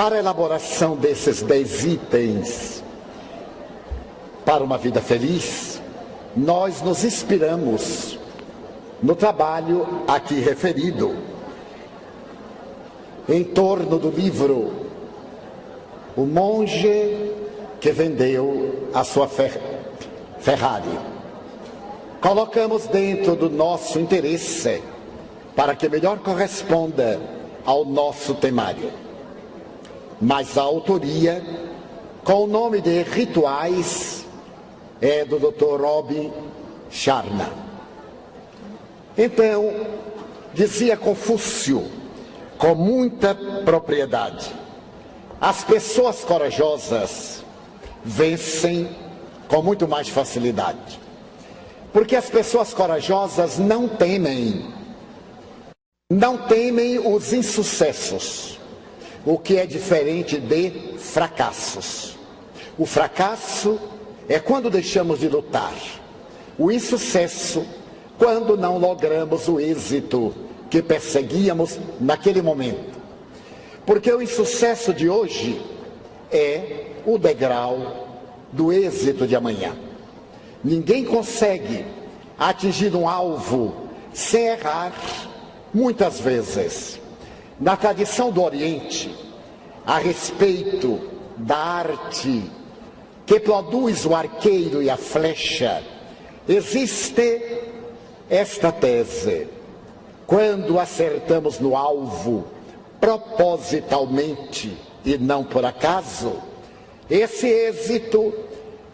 para a elaboração desses 10 itens para uma vida feliz, nós nos inspiramos no trabalho aqui referido, em torno do livro O Monge que Vendeu a Sua Ferrari. Colocamos dentro do nosso interesse para que melhor corresponda ao nosso temário. Mas a autoria, com o nome de Rituais, é do Dr. Robin Sharma. Então, dizia Confúcio, com muita propriedade, as pessoas corajosas vencem com muito mais facilidade. Porque as pessoas corajosas não temem os insucessos, o que é diferente de fracassos. O fracasso é quando deixamos de lutar. O insucesso, quando não logramos o êxito que perseguíamos naquele momento. Porque o insucesso de hoje é o degrau do êxito de amanhã. Ninguém consegue atingir um alvo sem errar muitas vezes. Na tradição do Oriente, a respeito da arte que produz o arqueiro e a flecha, existe esta tese: quando acertamos no alvo propositalmente e não por acaso, esse êxito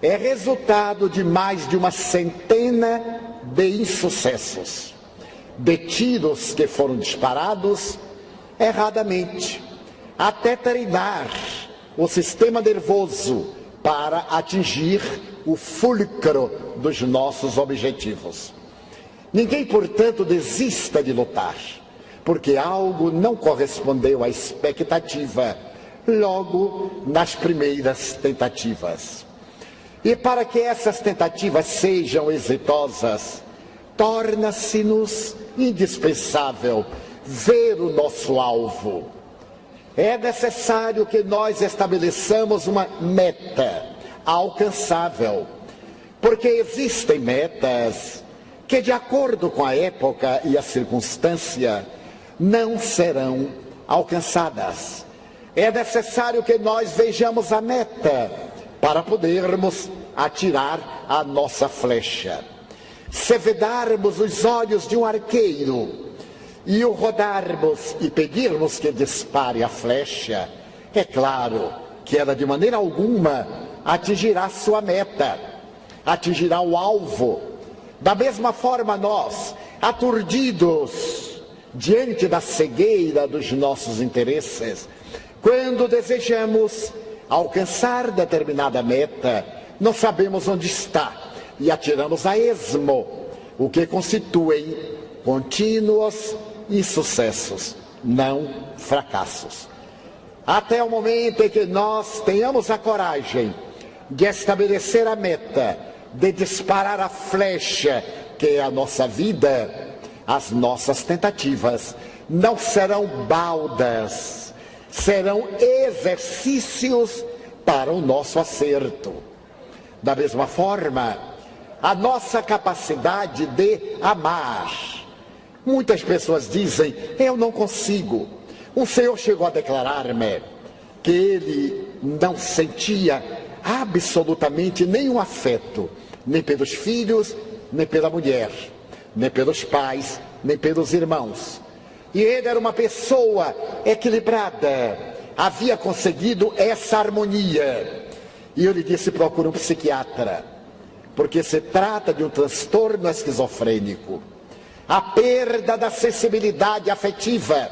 é resultado de mais de uma centena de insucessos, de tiros que foram disparados erradamente, até treinar o sistema nervoso para atingir o fulcro dos nossos objetivos. Ninguém, portanto, desista de lutar, porque algo não correspondeu à expectativa logo nas primeiras tentativas. E para que essas tentativas sejam exitosas, torna-se-nos indispensável ver o nosso alvo. É necessário que nós estabeleçamos uma meta alcançável, porque existem metas que, de acordo com a época e a circunstância, não serão alcançadas. É necessário que nós vejamos a meta para podermos atirar a nossa flecha. Se vedarmos os olhos de um arqueiro e o rodarmos e pedirmos que dispare a flecha, é claro que ela de maneira alguma atingirá sua meta, atingirá o alvo. Da mesma forma, nós, aturdidos diante da cegueira dos nossos interesses, quando desejamos alcançar determinada meta, não sabemos onde está e atiramos a esmo, o que constituem contínuos insucessos, não fracassos. Até o momento em que nós tenhamos a coragem de estabelecer a meta, de disparar a flecha que é a nossa vida, as nossas tentativas não serão baldas, serão exercícios para o nosso acerto. Da mesma forma, a nossa capacidade de amar. Muitas pessoas dizem: eu não consigo. Um senhor chegou a declarar-me que ele não sentia absolutamente nenhum afeto, nem pelos filhos, nem pela mulher, nem pelos pais, nem pelos irmãos. E ele era uma pessoa equilibrada, havia conseguido essa harmonia. E eu lhe disse: procure um psiquiatra, porque se trata de um transtorno esquizofrênico. A perda da sensibilidade afetiva.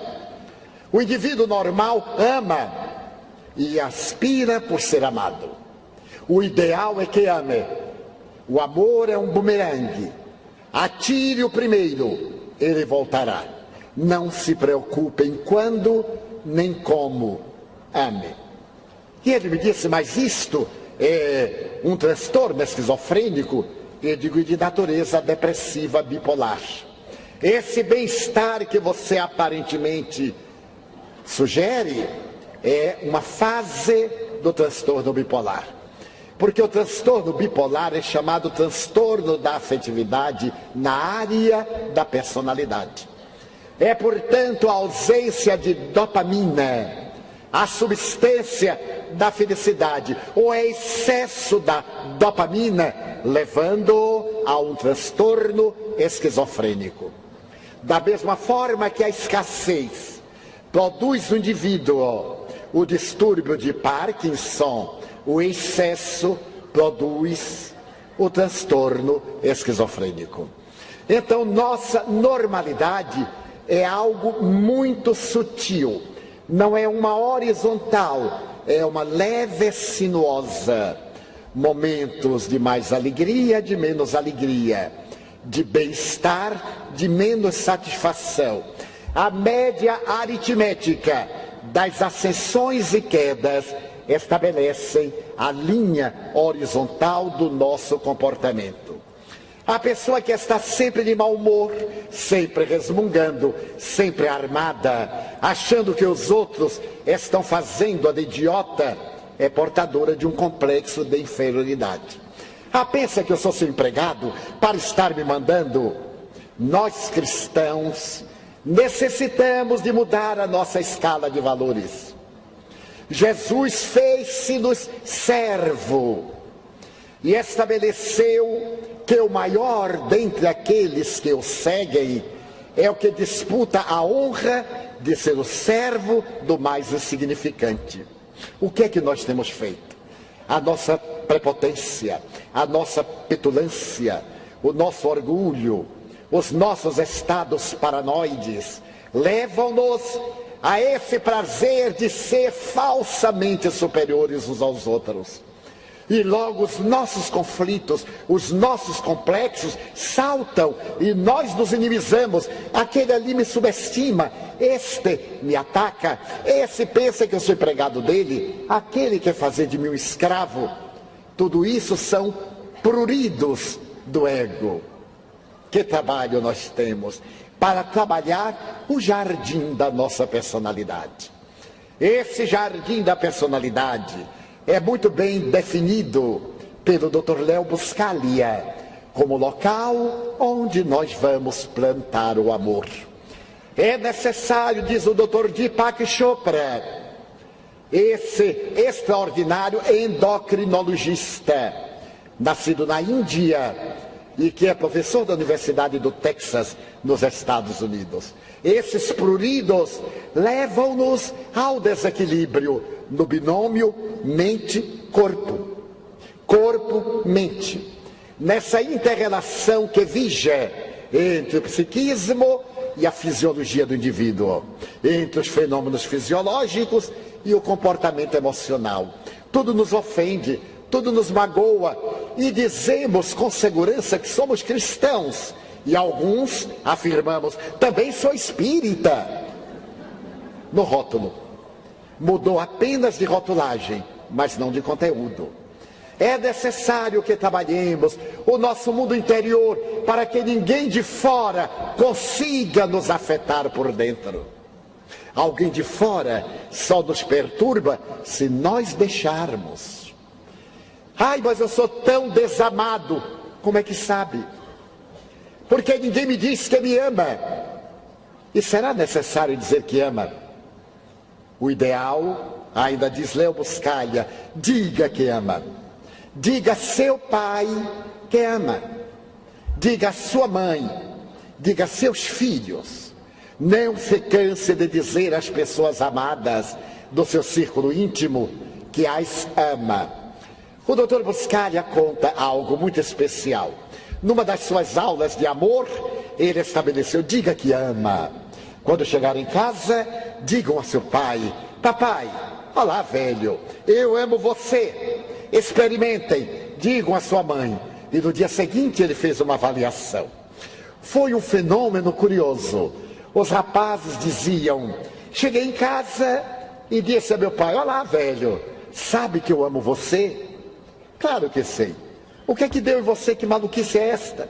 O indivíduo normal ama e aspira por ser amado. O ideal é que ame. O amor é um bumerangue. Atire o primeiro, ele voltará. Não se preocupem quando nem como ame. E ele me disse: mas isto é um transtorno esquizofrênico? Eu digo: de natureza depressiva bipolar. Esse bem-estar que você aparentemente sugere é uma fase do transtorno bipolar. Porque o transtorno bipolar é chamado transtorno da afetividade na área da personalidade. É, portanto, a ausência de dopamina, a substância da felicidade, ou é excesso da dopamina, levando a um transtorno esquizofrênico. Da mesma forma que a escassez produz no indivíduo o distúrbio de Parkinson, o excesso produz o transtorno esquizofrênico. Então, nossa normalidade é algo muito sutil, não é uma horizontal, é uma leve sinuosa. Momentos de mais alegria, de menos alegria, de bem-estar, de menos satisfação. A média aritmética das ascensões e quedas estabelecem a linha horizontal do nosso comportamento. A pessoa que está sempre de mau humor, sempre resmungando, sempre armada, achando que os outros estão fazendo a de idiota, é portadora de um complexo de inferioridade. Pensa que eu sou seu empregado para estar me mandando? Nós cristãos necessitamos de mudar a nossa escala de valores. Jesus fez-se-nos servo e estabeleceu que o maior dentre aqueles que o seguem é o que disputa a honra de ser o servo do mais insignificante. O que é que nós temos feito? A nossa prepotência, a nossa petulância, o nosso orgulho, os nossos estados paranoides levam-nos a esse prazer de ser falsamente superiores uns aos outros. E logo os nossos conflitos, os nossos complexos saltam e nós nos inimizamos. Aquele ali me subestima, este me ataca, esse pensa que eu sou empregado dele, aquele quer fazer de mim um escravo. Tudo isso são pruridos do ego. Que trabalho nós temos para trabalhar o jardim da nossa personalidade. Esse jardim da personalidade é muito bem definido pelo Dr. Léo Buscaglia como local onde nós vamos plantar o amor. É necessário, diz o Dr. Deepak Chopra, esse extraordinário endocrinologista, nascido na Índia e que é professor da Universidade do Texas, nos Estados Unidos. Esses pruridos levam-nos ao desequilíbrio no binômio mente-corpo, corpo-mente. Nessa inter-relação que vige entre o psiquismo e a fisiologia do indivíduo, entre os fenômenos fisiológicos e o comportamento emocional. Tudo nos ofende, tudo nos magoa e dizemos com segurança que somos cristãos. E alguns afirmamos, também sou espírita. No rótulo. Mudou apenas de rotulagem, mas não de conteúdo. É necessário que trabalhemos o nosso mundo interior para que ninguém de fora consiga nos afetar por dentro. Alguém de fora só nos perturba se nós deixarmos. Ai, mas eu sou tão desamado. Como é que sabe? Porque ninguém me diz que me ama. E será necessário dizer que ama? O ideal, ainda diz Léo Buscaglia, diga que ama. Diga a seu pai que ama. Diga a sua mãe. Diga a seus filhos. Não se canse de dizer às pessoas amadas do seu círculo íntimo que as ama. O Dr. Buscaglia conta algo muito especial. Numa das suas aulas de amor, ele estabeleceu, diga que ama. Quando chegar em casa, digam a seu pai, papai, olá velho, eu amo você. Experimentem, digam à sua mãe. E no dia seguinte ele fez uma avaliação. Foi um fenômeno curioso. Os rapazes diziam, cheguei em casa e disse a meu pai, olá velho, sabe que eu amo você? Claro que sei. O que é que deu em você? Que maluquice é esta?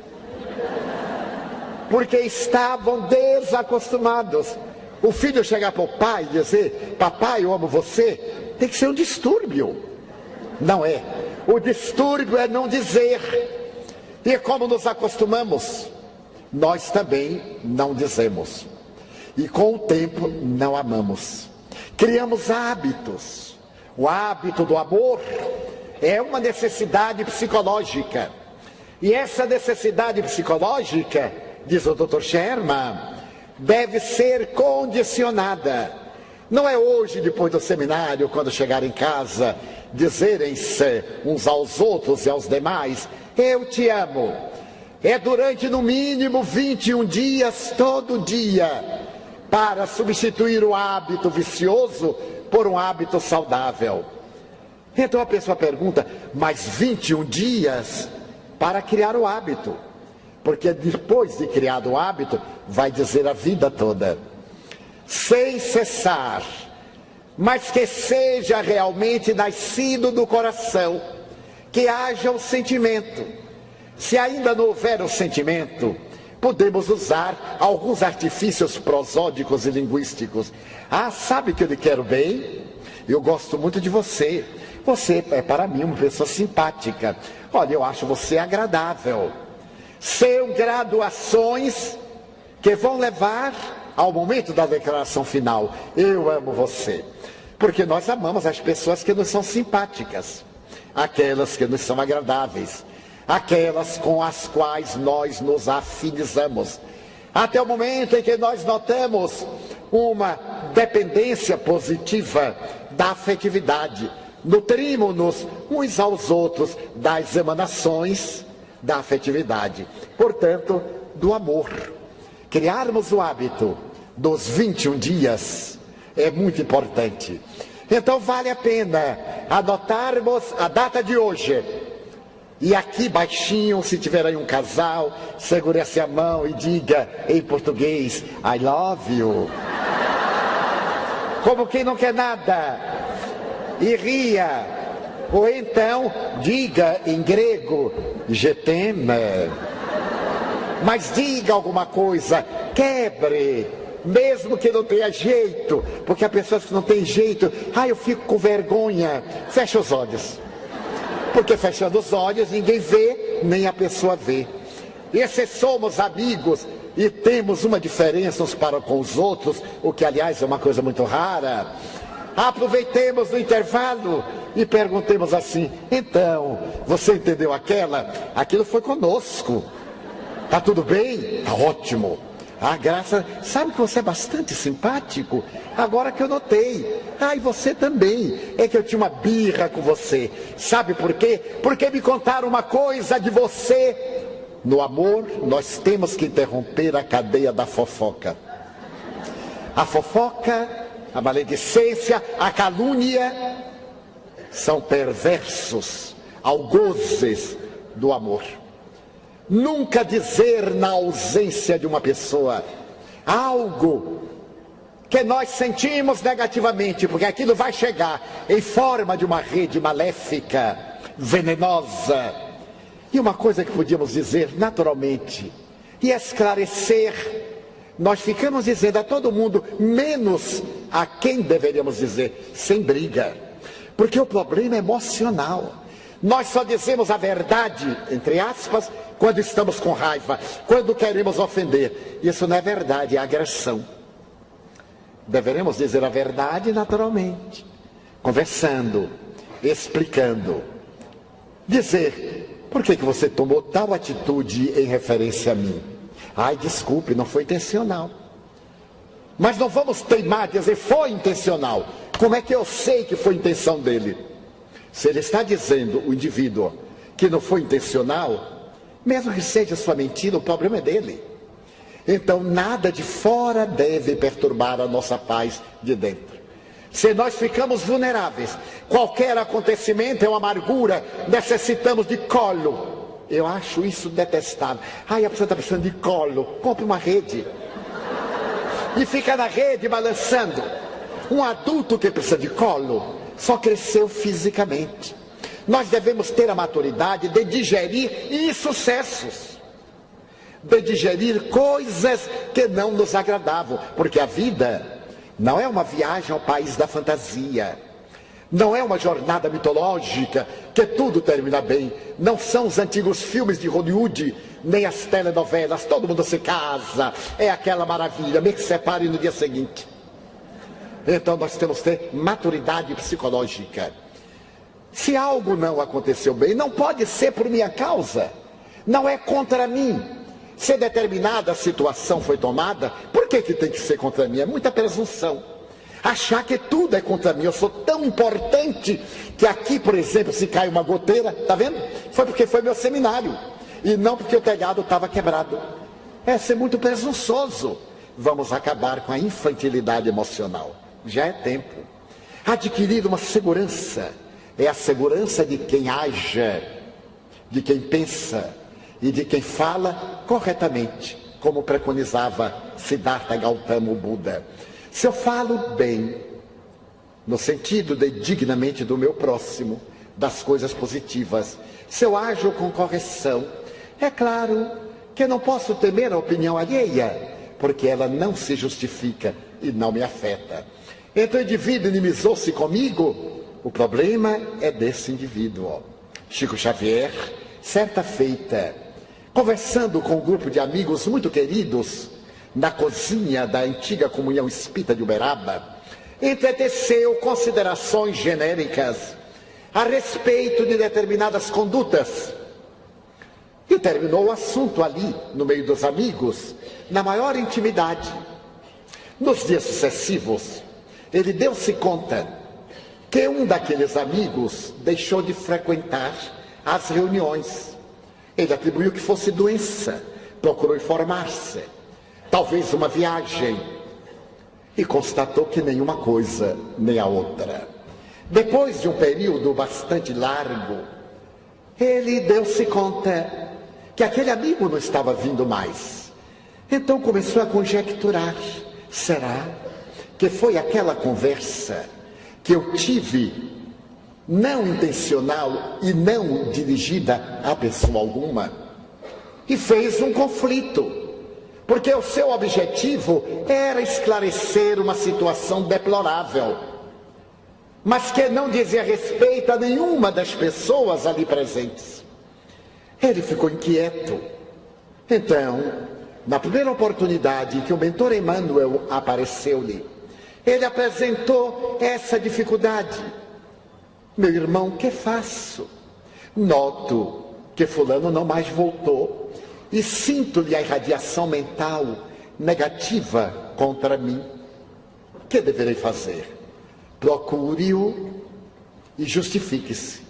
Porque estavam desacostumados. O filho chegar para o pai e dizer, papai, eu amo você, tem que ser um distúrbio. Não é. O distúrbio é não dizer. E como nos acostumamos, nós também não dizemos. E com o tempo não amamos. Criamos hábitos. O hábito do amor é uma necessidade psicológica. E essa necessidade psicológica, diz o Dr. Sherman, deve ser condicionada. Não é hoje, depois do seminário, quando chegar em casa, dizerem-se uns aos outros e aos demais, eu te amo. É durante no mínimo 21 dias, todo dia, para substituir o hábito vicioso por um hábito saudável. Então a pessoa pergunta, mas 21 dias para criar o hábito? Porque depois de criado o hábito, vai dizer a vida toda. Sem cessar, mas que seja realmente nascido do coração, que haja o sentimento. Se ainda não houver o sentimento, podemos usar alguns artifícios prosódicos e linguísticos. Ah, sabe que eu lhe quero bem? Eu gosto muito de você. Você é para mim uma pessoa simpática. Olha, eu acho você agradável. São graduações que vão levar ao momento da declaração final. Eu amo você. Porque nós amamos as pessoas que nos são simpáticas, aquelas que nos são agradáveis, aquelas com as quais nós nos afinizamos. Até o momento em que nós notamos uma dependência positiva da afetividade. Nutrimos-nos uns aos outros das emanações da afetividade. Portanto, do amor. Criarmos o hábito dos 21 dias é muito importante. Então vale a pena anotarmos a data de hoje. E aqui baixinho, se tiver aí um casal, segure-se a mão e diga em português, I love you. Como quem não quer nada. E ria. Ou então, diga em grego, je t'aime. Mas diga alguma coisa, quebre, mesmo que não tenha jeito, porque há pessoas que não têm jeito, eu fico com vergonha, fecha os olhos. Porque fechando os olhos, ninguém vê, nem a pessoa vê. E se somos amigos e temos uma diferença uns para com os outros, o que aliás é uma coisa muito rara, aproveitemos o intervalo e perguntemos assim, então, você entendeu aquilo foi conosco, tá tudo bem? Tá ótimo. Graça, sabe que você é bastante simpático, agora que eu notei. E você também, é que eu tinha uma birra com você, sabe por quê? Porque me contaram uma coisa de você. No amor, nós temos que interromper a cadeia da fofoca. A fofoca, a maledicência, a calúnia, são perversos algozes do amor. Nunca dizer na ausência de uma pessoa algo que nós sentimos negativamente, porque aquilo vai chegar em forma de uma rede maléfica, venenosa. E uma coisa que podíamos dizer naturalmente e esclarecer, nós ficamos dizendo a todo mundo, menos a quem deveríamos dizer, sem briga, porque o problema é emocional. Nós só dizemos a verdade, entre aspas, quando estamos com raiva, quando queremos ofender. Isso não é verdade, é agressão. Deveremos dizer a verdade naturalmente, conversando, explicando. Dizer, por que você tomou tal atitude em referência a mim? Desculpe, não foi intencional. Mas não vamos teimar, dizer, foi intencional. Como é que eu sei que foi intenção dele? Se ele está dizendo, o indivíduo, que não foi intencional, mesmo que seja sua mentira, o problema é dele. Então nada de fora deve perturbar a nossa paz de dentro. Se nós ficamos vulneráveis, qualquer acontecimento é uma amargura, necessitamos de colo. Eu acho isso detestável. A pessoa está precisando de colo, compre uma rede. E fica na rede balançando. Um adulto que precisa de colo só cresceu fisicamente. Nós devemos ter a maturidade de digerir insucessos. de digerir coisas que não nos agradavam, porque a vida não é uma viagem ao país da fantasia, não é uma jornada mitológica que tudo termina bem, não são os antigos filmes de Hollywood, nem as telenovelas, todo mundo se casa, é aquela maravilha, me separe no dia seguinte. Então nós temos que ter maturidade psicológica. Se algo não aconteceu bem, não pode ser por minha causa, não é contra mim. Se determinada situação foi tomada, por que tem que ser contra mim? É muita presunção. Achar que tudo é contra mim. Eu sou tão importante que aqui, por exemplo, se cai uma goteira, tá vendo? Foi porque foi meu seminário e não porque o telhado estava quebrado. É ser muito presunçoso. Vamos acabar com a infantilidade emocional. Já é tempo. Adquirir uma segurança. É a segurança de quem age, de quem pensa e de quem fala corretamente, como preconizava Siddhartha Gautama Buda. Se eu falo bem, no sentido de dignamente do meu próximo, das coisas positivas, se eu ajo com correção, é claro que eu não posso temer a opinião alheia, porque ela não se justifica e não me afeta. Então o indivíduo inimizou-se comigo, o problema é desse indivíduo. Chico Xavier, certa feita, conversando com um grupo de amigos muito queridos, na cozinha da antiga comunhão espírita de Uberaba, entreteceu considerações genéricas a respeito de determinadas condutas. E terminou o assunto ali, no meio dos amigos, na maior intimidade. Nos dias sucessivos, ele deu-se conta que um daqueles amigos deixou de frequentar as reuniões. Ele atribuiu que fosse doença, procurou informar-se, talvez uma viagem, e constatou que nenhuma coisa nem a outra. Depois de um período bastante largo, ele deu-se conta que aquele amigo não estava vindo mais. Então começou a conjecturar: será que foi aquela conversa que eu tive, não intencional e não dirigida a pessoa alguma? E fez um conflito, porque o seu objetivo era esclarecer uma situação deplorável, mas que não dizia respeito a nenhuma das pessoas ali presentes. Ele ficou inquieto. Então, na primeira oportunidade que o mentor Emmanuel apareceu-lhe, ele apresentou essa dificuldade. Meu irmão, que faço? Noto que fulano não mais voltou e sinto-lhe a irradiação mental negativa contra mim. O que deverei fazer? Procure-o e justifique-se.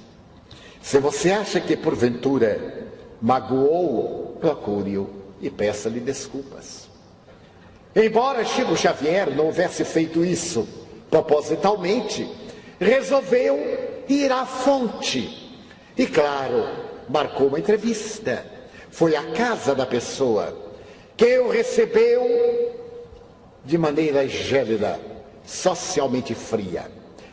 Se você acha que porventura magoou-o, procure-o e peça-lhe desculpas. Embora Chico Xavier não houvesse feito isso propositalmente, resolveu ir à fonte. E claro, marcou uma entrevista. Foi à casa da pessoa, que o recebeu de maneira gélida, socialmente fria.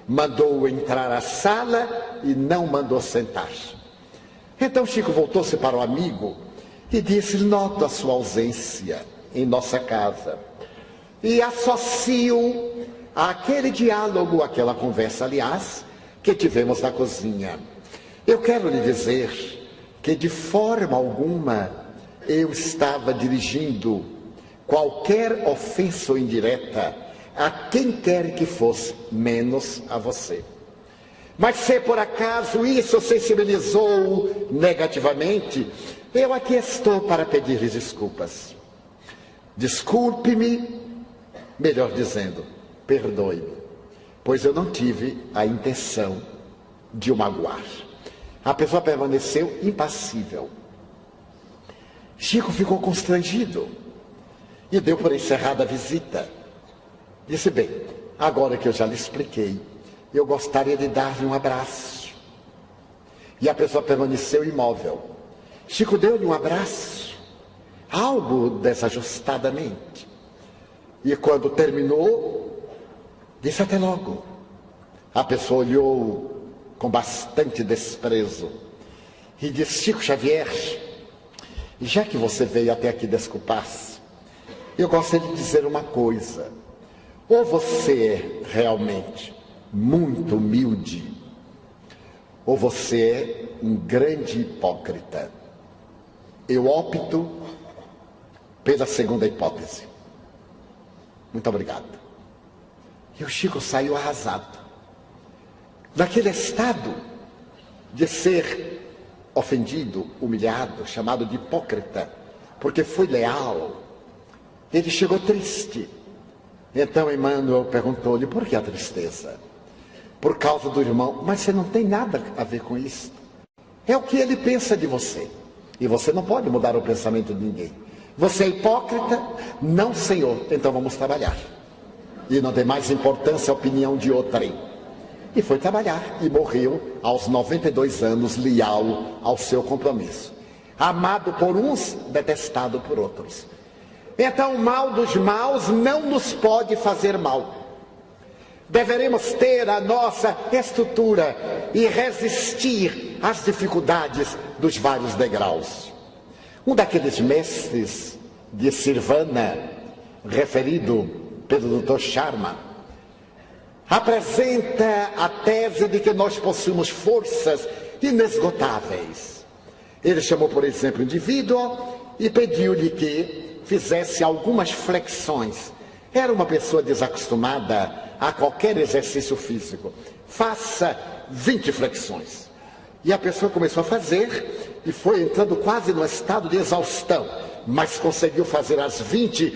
Mandou-o entrar à sala e não mandou sentar. Então Chico voltou-se para o amigo e disse: noto a sua ausência em nossa casa e associo àquele diálogo, àquela conversa, aliás, que tivemos na cozinha. Eu quero lhe dizer que de forma alguma eu estava dirigindo qualquer ofensa ou indireta a quem quer que fosse, menos a você. Mas se por acaso isso sensibilizou negativamente, eu aqui estou para pedir-lhe desculpas. Desculpe-me, melhor dizendo, perdoe-me, pois eu não tive a intenção de o magoar. A pessoa permaneceu impassível. Chico ficou constrangido e deu por encerrada a visita. Disse: bem, agora que eu já lhe expliquei, eu gostaria de dar-lhe um abraço. E a pessoa permaneceu imóvel. Chico deu-lhe um abraço, algo desajustadamente. E quando terminou, disse: até logo. A pessoa olhou com bastante desprezo e disse: Chico Xavier, já que você veio até aqui desculpar-se, eu gostaria de dizer uma coisa. Ou você é realmente muito humilde, ou você é um grande hipócrita. Eu opto pela segunda hipótese. Muito obrigado. E o Chico saiu arrasado. Daquele estado de ser ofendido, humilhado, chamado de hipócrita, porque foi leal, ele chegou triste. Então Emmanuel perguntou-lhe, por que a tristeza? Por causa do irmão. Mas você não tem nada a ver com isso. É o que ele pensa de você. E você não pode mudar o pensamento de ninguém. Você é hipócrita? Não, senhor. Então vamos trabalhar. E não tem mais importância a opinião de outrem. E foi trabalhar. E morreu aos 92 anos, leal ao seu compromisso. Amado por uns, detestado por outros. Então o mal dos maus não nos pode fazer mal. Deveremos ter a nossa estrutura e resistir às dificuldades dos vários degraus. Um daqueles mestres de Sirvana, referido pelo Dr. Sharma, apresenta a tese de que nós possuímos forças inesgotáveis. Ele chamou, por exemplo, o indivíduo e pediu-lhe que fizesse algumas flexões. Era uma pessoa desacostumada a qualquer exercício físico. Faça 20 flexões. E a pessoa começou a fazer e foi entrando quase no estado de exaustão, mas conseguiu fazer as 20,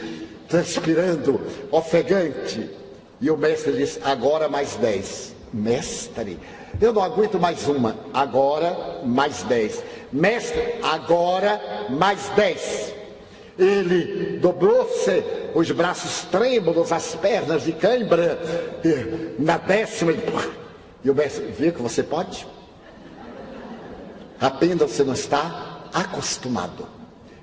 transpirando, ofegante. E o mestre disse, agora mais 10. Mestre, eu não aguento mais uma. Agora mais 10. Mestre, agora mais 10. Ele dobrou-se, os braços trêmulos, as pernas de cãibra, na 10ª, e o mestre, viu que você pode? Apenas você não está acostumado,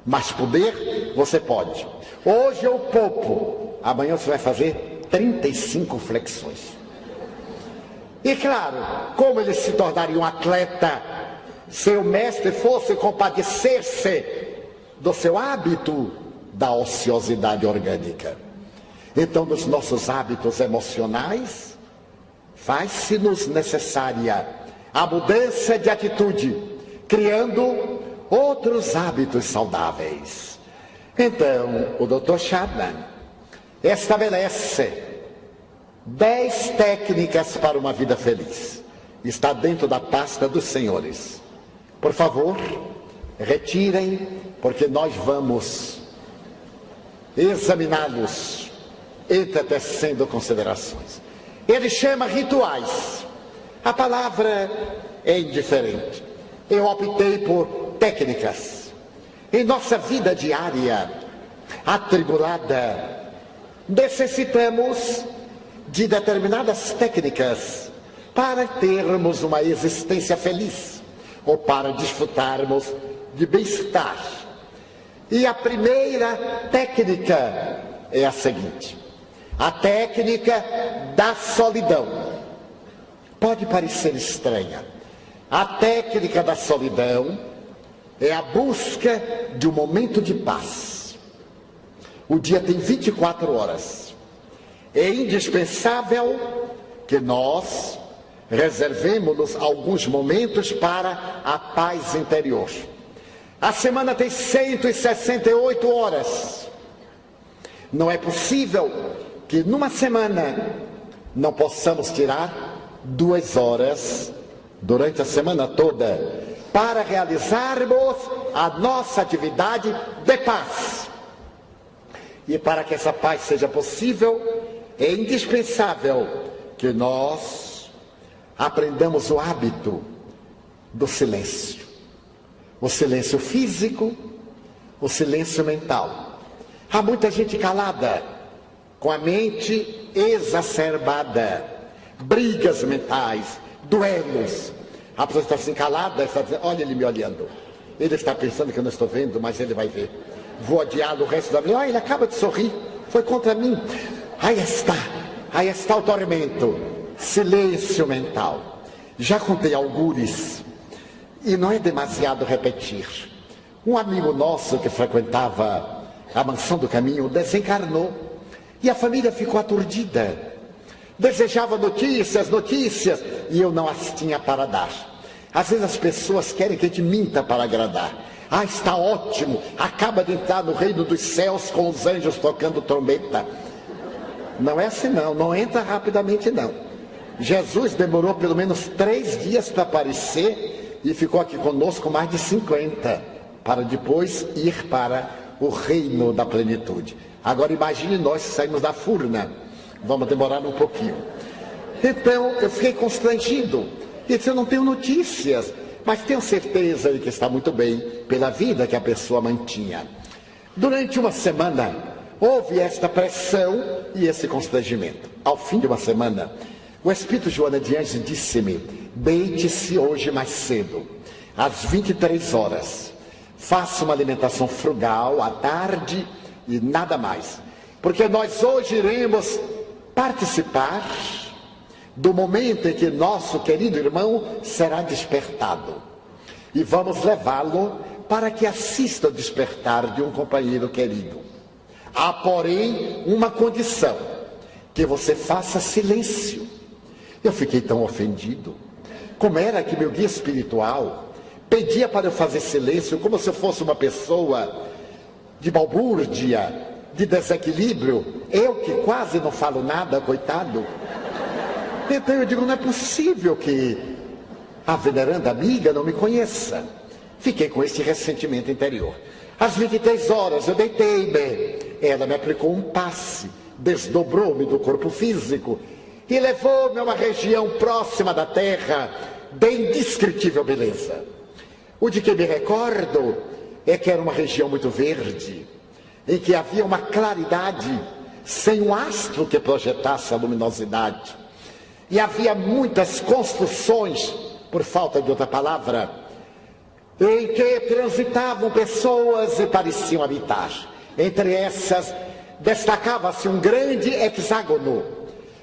mas poder você pode. Hoje eu poupo, amanhã você vai fazer 35 flexões. E claro, como ele se tornaria um atleta, se o mestre fosse compadecer-se do seu hábito da ociosidade orgânica. Então, nos nossos hábitos emocionais, faz-se-nos necessária a mudança de atitude, criando outros hábitos saudáveis. Então, o Dr. Chapman estabelece 10 técnicas para uma vida feliz. Está dentro da pasta dos senhores. Por favor, retirem, porque nós vamos examiná-los, entretecendo considerações. Ele chama rituais. A palavra é indiferente. Eu optei por técnicas. Em nossa vida diária, atribulada, necessitamos de determinadas técnicas para termos uma existência feliz ou para desfrutarmos de bem-estar. E a primeira técnica é a seguinte: a técnica da solidão. Pode parecer estranha. A técnica da solidão é a busca de um momento de paz. O dia tem 24 horas. É indispensável que nós reservemos alguns momentos para a paz interior. A semana tem 168 horas. Não é possível que numa semana não possamos tirar 2 horas durante a semana toda para realizarmos a nossa atividade de paz. E para que essa paz seja possível, é indispensável que nós aprendamos o hábito do silêncio. O silêncio físico, o silêncio mental. Há muita gente calada, com a mente exacerbada, brigas mentais, duelos. A pessoa está assim calada, está dizendo, olha ele me olhando. Ele está pensando que eu não estou vendo, mas ele vai ver. Vou odiá-lo o resto da vida. Olha, ele acaba de sorrir, foi contra mim. Aí está o tormento. Silêncio mental. Já contei algures, e não é demasiado repetir. Um amigo nosso que frequentava a Mansão do Caminho desencarnou e a família ficou aturdida. Desejava notícias, e eu não as tinha para dar. Às vezes as pessoas querem que a gente minta para agradar. Ah, está ótimo, acaba de entrar no reino dos céus com os anjos tocando trombeta. Não é assim não, não entra rapidamente não. Jesus demorou pelo menos 3 dias para aparecer e ficou aqui conosco mais de 50, para depois ir para o reino da plenitude. Agora imagine nós que saímos da furna, vamos demorar um pouquinho. Então eu fiquei constrangido, e disse, eu não tenho notícias, mas tenho certeza de que está muito bem pela vida que a pessoa mantinha. Durante uma semana houve esta pressão e esse constrangimento. Ao fim de uma semana, o Espírito Joana de Ângeles disse-me, deite-se hoje mais cedo, às 23 horas. Faça uma alimentação frugal à tarde e nada mais. Porque nós hoje iremos participar do momento em que nosso querido irmão será despertado. E vamos levá-lo para que assista ao despertar de um companheiro querido. Há, porém, uma condição, que você faça silêncio. Eu fiquei tão ofendido. Como era que meu guia espiritual pedia para eu fazer silêncio, como se eu fosse uma pessoa de balbúrdia, de desequilíbrio, eu que quase não falo nada, coitado. Então eu digo, não é possível que a veneranda amiga não me conheça. Fiquei com esse ressentimento interior. Às 23 horas eu deitei-me. Ela me aplicou um passe, desdobrou-me do corpo físico e levou-me a uma região próxima da terra de indescritível beleza. O de que me recordo é que era uma região muito verde, em que havia uma claridade sem um astro que projetasse a luminosidade. E havia muitas construções, por falta de outra palavra, em que transitavam pessoas e pareciam habitar. Entre essas, destacava-se um grande hexágono,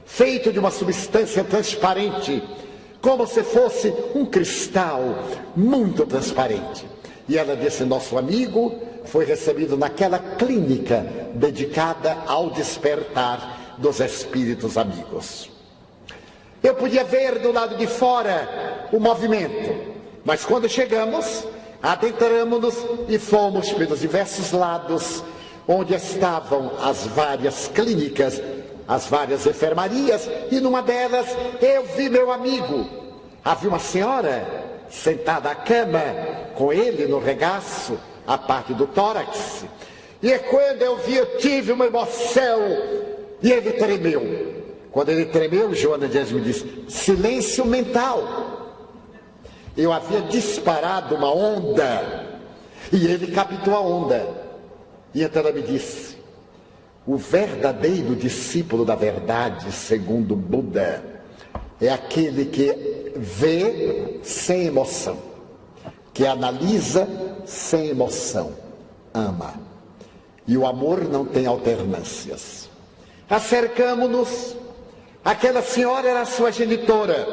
feito de uma substância transparente, como se fosse um cristal muito transparente. E ela disse, nosso amigo foi recebido naquela clínica dedicada ao despertar dos espíritos amigos. Eu podia ver do lado de fora o movimento, mas quando chegamos, adentramos-nos e fomos pelos diversos lados, onde estavam as várias clínicas, as várias enfermarias, e numa delas eu vi meu amigo. Havia uma senhora sentada à cama, com ele no regaço, a parte do tórax. E quando eu vi, eu tive uma emoção, e ele tremeu. Quando ele tremeu, Joana de Ângeles me disse, silêncio mental. Eu havia disparado uma onda, e ele captou a onda. E então ela me disse, o verdadeiro discípulo da verdade, segundo Buda, é aquele que vê sem emoção, que analisa sem emoção, ama. E o amor não tem alternâncias. Acercamo-nos. Aquela senhora era a sua genitora.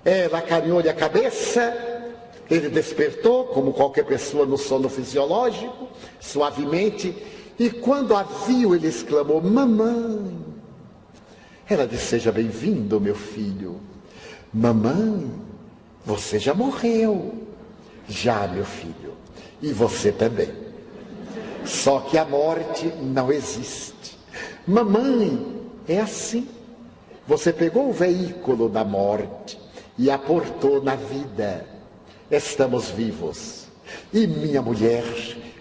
Ela acarinhou-lhe a cabeça, ele despertou, como qualquer pessoa no sono fisiológico, suavemente, e quando a viu, ele exclamou, mamãe. Ela disse, seja bem-vindo, meu filho. Mamãe, você já morreu. Já, meu filho, e você também. Só que a morte não existe. Mamãe, é assim. Você pegou o veículo da morte e aportou na vida. Estamos vivos. E minha mulher,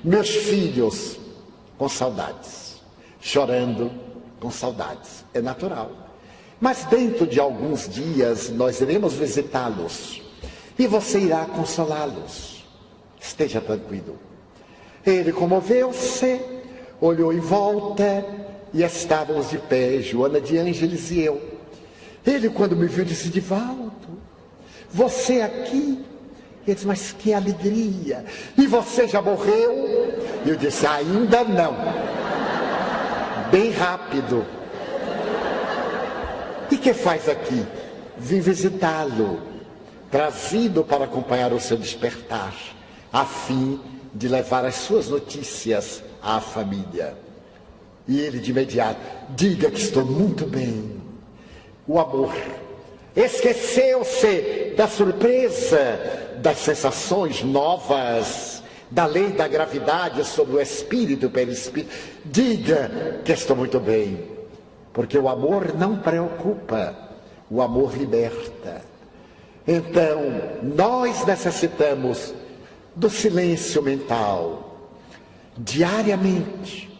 meus filhos, com saudades. Chorando, com saudades. É natural. Mas dentro de alguns dias nós iremos visitá-los. E você irá consolá-los. Esteja tranquilo. Ele comoveu-se, olhou em volta e estávamos de pé, Joana de Ângeles e eu. Ele, quando me viu, disse, Divaldo, você aqui? Ele disse, mas que alegria. E você já morreu? Eu disse, ainda não. Bem rápido. E que faz aqui? Vim visitá-lo, trazido para acompanhar o seu despertar, a fim de levar as suas notícias à família. E ele de imediato, diga que estou muito bem. O amor esqueceu-se da surpresa, das sensações novas, da lei da gravidade sobre o espírito pelo espírito. Diga que estou muito bem, porque o amor não preocupa, o amor liberta. Então, nós necessitamos do silêncio mental, diariamente.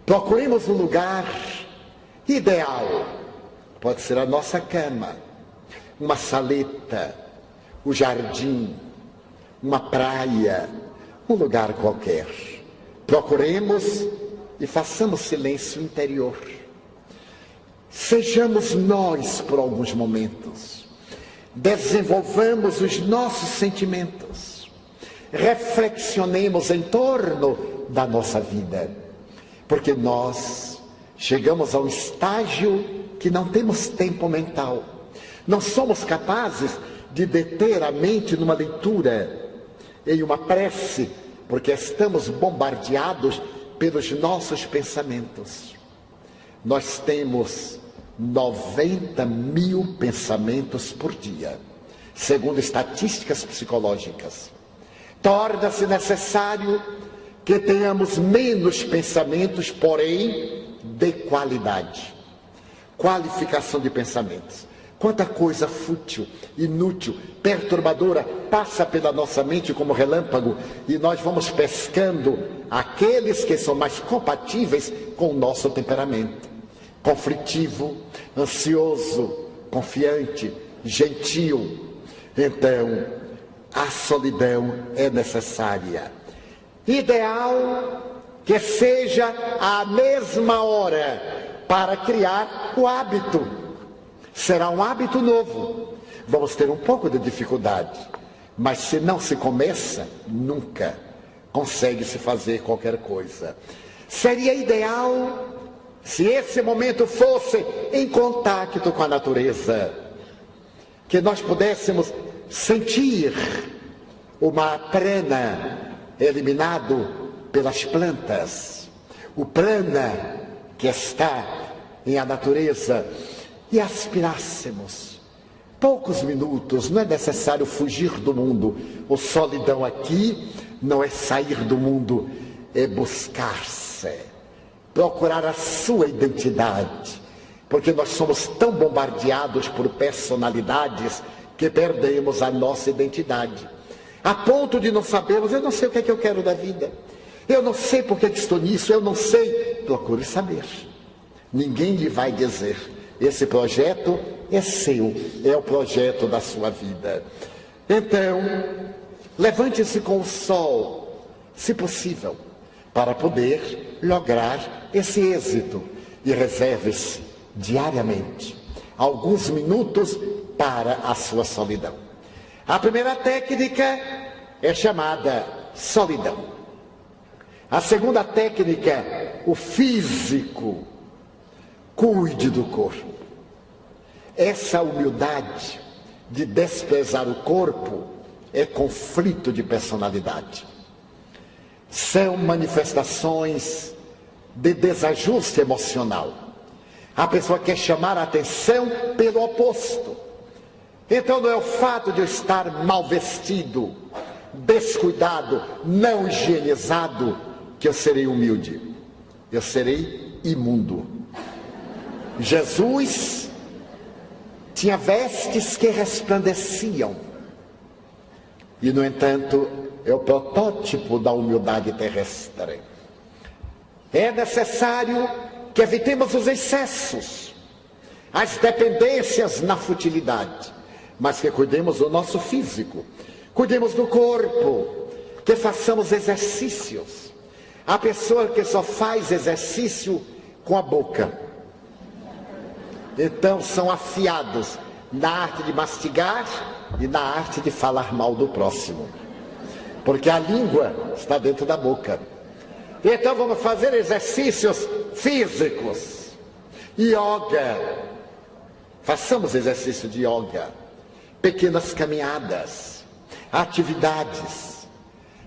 Procuremos um lugar ideal, pode ser a nossa cama, uma saleta, o jardim, uma praia, um lugar qualquer. Procuremos e façamos silêncio interior. Sejamos nós por alguns momentos. Desenvolvamos os nossos sentimentos. Reflexionemos em torno da nossa vida. Porque nós chegamos a um estágio que não temos tempo mental. Não somos capazes de deter a mente numa leitura, em uma prece, porque estamos bombardeados pelos nossos pensamentos. Nós temos 90 mil pensamentos por dia, segundo estatísticas psicológicas. Torna-se necessário que tenhamos menos pensamentos, porém de qualidade. Qualificação de pensamentos. Quanta coisa fútil, inútil, perturbadora passa pela nossa mente como relâmpago, e nós vamos pescando aqueles que são mais compatíveis com o nosso temperamento. Conflitivo, ansioso, confiante, gentil. Então, a solidão é necessária. Ideal que seja a mesma hora para criar o hábito. Será um hábito novo. Vamos ter um pouco de dificuldade, mas se não se começa, nunca consegue-se fazer qualquer coisa. Seria ideal se esse momento fosse em contato com a natureza, que nós pudéssemos sentir uma prana eliminado pelas plantas, o prana que está em a natureza, e aspirássemos poucos minutos. Não é necessário fugir do mundo. O solidão aqui não é sair do mundo, é buscar-se, procurar a sua identidade, porque nós somos tão bombardeados por personalidades que perdemos a nossa identidade, a ponto de não sabermos. Eu não sei o que é que eu quero da vida, eu não sei por que estou nisso, eu não sei. Procure saber. Ninguém lhe vai dizer. Esse projeto é seu, é o projeto da sua vida. Então, levante-se com o sol, se possível, para poder lograr esse êxito, e reserve-se diariamente alguns minutos para a sua solidão. A primeira técnica é chamada solidão. A segunda técnica, o físico. Cuide do corpo. Essa humildade de desprezar o corpo é conflito de personalidade. São manifestações de desajuste emocional. A pessoa quer chamar a atenção pelo oposto. Então não é o fato de eu estar mal vestido, descuidado, não higienizado, que eu serei humilde. Eu serei imundo. Jesus tinha vestes que resplandeciam, e no entanto é o protótipo da humildade terrestre. É necessário que evitemos os excessos, as dependências na futilidade, mas que cuidemos do nosso físico, cuidemos do corpo, que façamos exercícios. Há pessoa que só faz exercício com a boca. Então são afiados na arte de mastigar e na arte de falar mal do próximo, porque a língua está dentro da boca. Então vamos fazer exercícios físicos. Yoga. Façamos exercício de yoga. Pequenas caminhadas, atividades.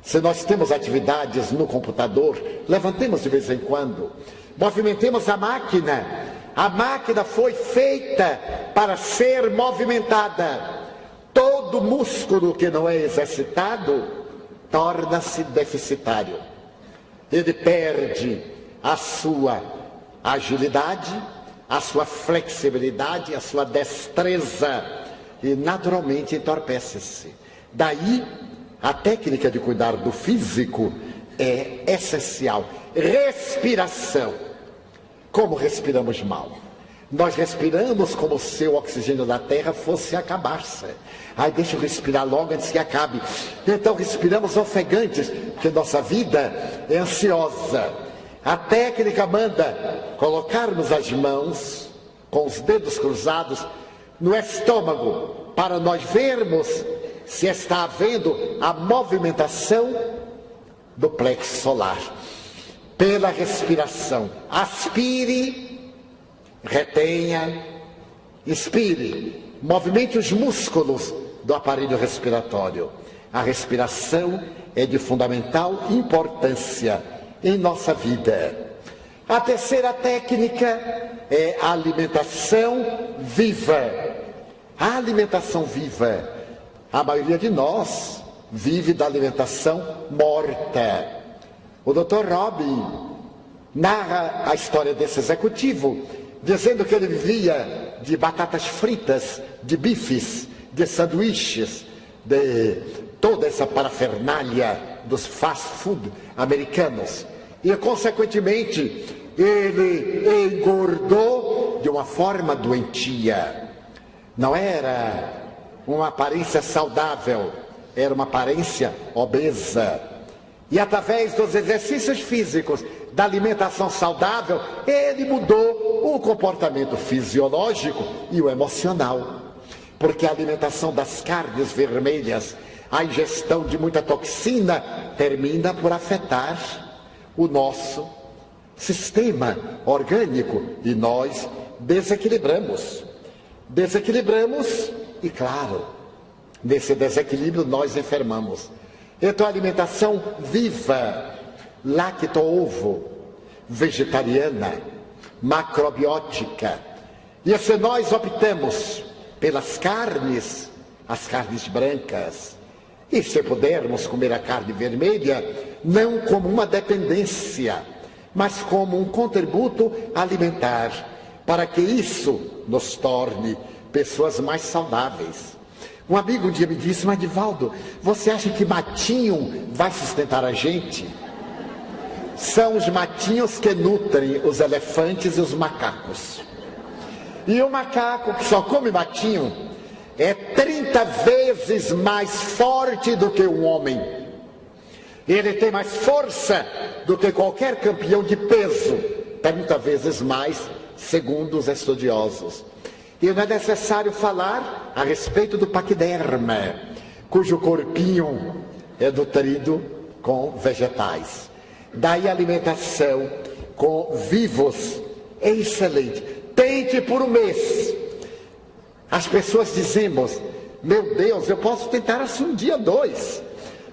Se nós temos atividades no computador, levantemos de vez em quando, movimentemos a máquina. A máquina foi feita para ser movimentada. Todo músculo que não é exercitado torna-se deficitário. Ele perde a sua agilidade, a sua flexibilidade, a sua destreza e naturalmente entorpece-se. Daí, a técnica de cuidar do físico é essencial. Respiração. Como respiramos mal? Nós respiramos como se o oxigênio da terra fosse acabar-se. Ai, deixa eu respirar logo antes que acabe. Então respiramos ofegantes, porque nossa vida é ansiosa. A técnica manda colocarmos as mãos com os dedos cruzados no estômago, para nós vermos se está havendo a movimentação do plexo solar. Pela respiração, aspire, retenha, expire, movimente os músculos do aparelho respiratório. A respiração é de fundamental importância em nossa vida. A terceira técnica é a alimentação viva. A alimentação viva, a maioria de nós vive da alimentação morta. O Dr. Robin narra a história desse executivo, dizendo que ele vivia de batatas fritas, de bifes, de sanduíches, de toda essa parafernália dos fast food americanos. E, consequentemente, ele engordou de uma forma doentia. Não era uma aparência saudável, era uma aparência obesa. E através dos exercícios físicos, da alimentação saudável, ele mudou o comportamento fisiológico e o emocional. Porque a alimentação das carnes vermelhas, a ingestão de muita toxina, termina por afetar o nosso sistema orgânico e nós desequilibramos. Desequilibramos e, claro, nesse desequilíbrio nós enfermamos. Então, a alimentação viva, lacto-ovo, vegetariana, macrobiótica. E se nós optamos pelas carnes, as carnes brancas, e se pudermos comer a carne vermelha, não como uma dependência, mas como um contributo alimentar, para que isso nos torne pessoas mais saudáveis. Um amigo um dia me disse: mas Divaldo, você acha que matinho vai sustentar a gente? São os matinhos que nutrem os elefantes e os macacos. E o macaco que só come matinho é 30 vezes mais forte do que um homem. Ele tem mais força do que qualquer campeão de peso, 30 vezes mais, segundo os estudiosos. E não é necessário falar a respeito do paquiderma, cujo corpinho é nutrido com vegetais. Daí a alimentação com vivos é excelente. Tente por um mês. As pessoas dizemos: meu Deus, eu posso tentar assim um dia, 2.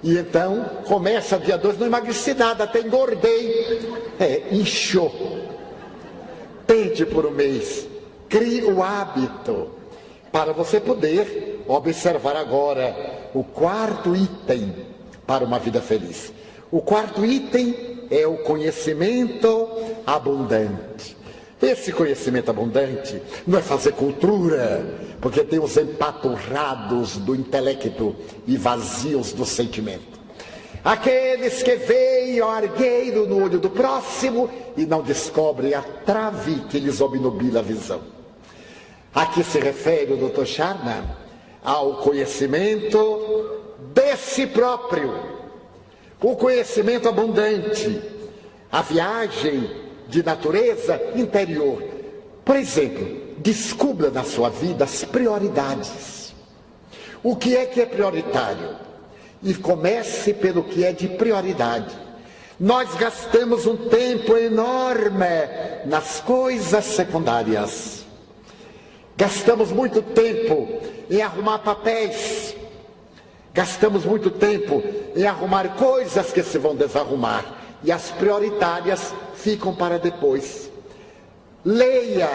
E então começa dia 2, não emagreci nada, até engordei. Inchou. Tente por um mês. Crie o hábito para você poder observar agora o quarto item para uma vida feliz. O quarto item é o conhecimento abundante. Esse conhecimento abundante não é fazer cultura, porque tem os empaturrados do intelecto e vazios do sentimento. Aqueles que veem o argueiro no olho do próximo e não descobrem a trave que lhes obnubila a visão. Aqui se refere o Dr. Charna ao conhecimento de si próprio, o conhecimento abundante, a viagem de natureza interior. Por exemplo, descubra na sua vida as prioridades. O que é prioritário? E comece pelo que é de prioridade. Nós gastamos um tempo enorme nas coisas secundárias. Gastamos muito tempo em arrumar papéis, Gastamos muito tempo em arrumar coisas que se vão desarrumar. E as prioritárias ficam para depois. Leia.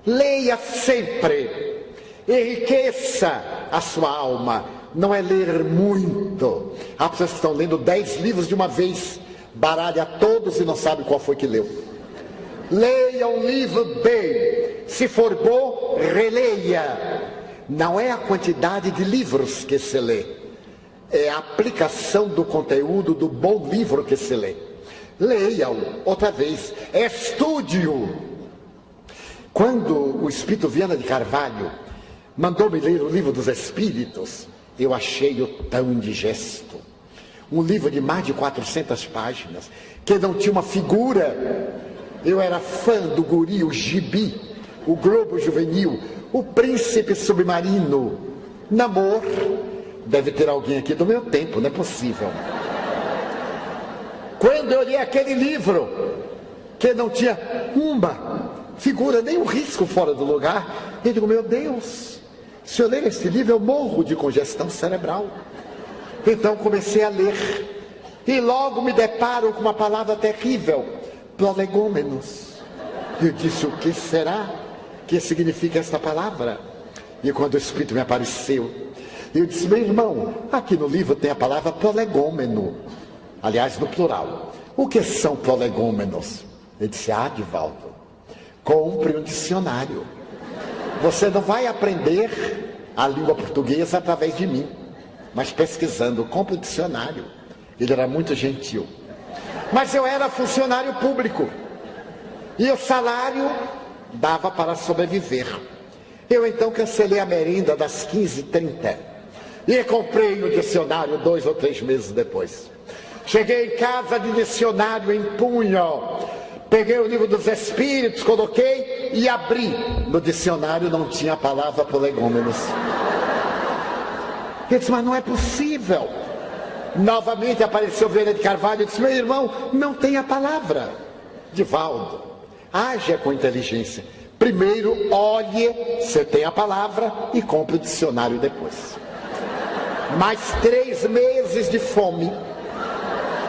Leia sempre. Enriqueça a sua alma. Não é ler muito. Há pessoas que estão lendo 10 livros de uma vez. Baralha todos e não sabe qual foi que leu. Leia um livro bem. Se for bom, releia. Não é a quantidade de livros que se lê, é a aplicação do conteúdo do bom livro que se lê. Leia-o outra vez, estude-o. Quando o Espírito Viana de Carvalho mandou-me ler o Livro dos Espíritos, eu achei-o tão indigesto. Um livro de mais de 400 páginas, que não tinha uma figura. Eu era fã do guri, o gibi, o Globo Juvenil, o Príncipe Submarino, Namor. Deve ter alguém aqui do meu tempo, não é possível. Quando eu li aquele livro, que não tinha uma figura, nem um risco fora do lugar, eu digo, meu Deus, se eu ler esse livro eu morro de congestão cerebral. Então comecei a ler, e logo me deparo com uma palavra terrível, prolegômenos. Eu disse, o que será que significa esta palavra? E quando o Espírito me apareceu, eu disse, meu irmão, aqui no livro tem a palavra prolegômeno, aliás, no plural. O que são prolegômenos? Ele disse, Divaldo, compre um dicionário. Você não vai aprender a língua portuguesa através de mim, mas pesquisando, compre um dicionário. Ele era muito gentil. Mas eu era funcionário público, e o salário dava para sobreviver. Eu então cancelei a merenda das 15h30 e comprei o dicionário 2 ou 3 meses depois. Cheguei em casa de dicionário em punho, peguei o Livro dos Espíritos, coloquei e abri. No dicionário não tinha a palavra prolegômenos. Eu disse, mas não é possível. Novamente apareceu Viana de Carvalho e disse, meu irmão, não tem a palavra. Divaldo, haja com inteligência. Primeiro, olhe se tem a palavra e compre o dicionário depois. Mais 3 meses de fome,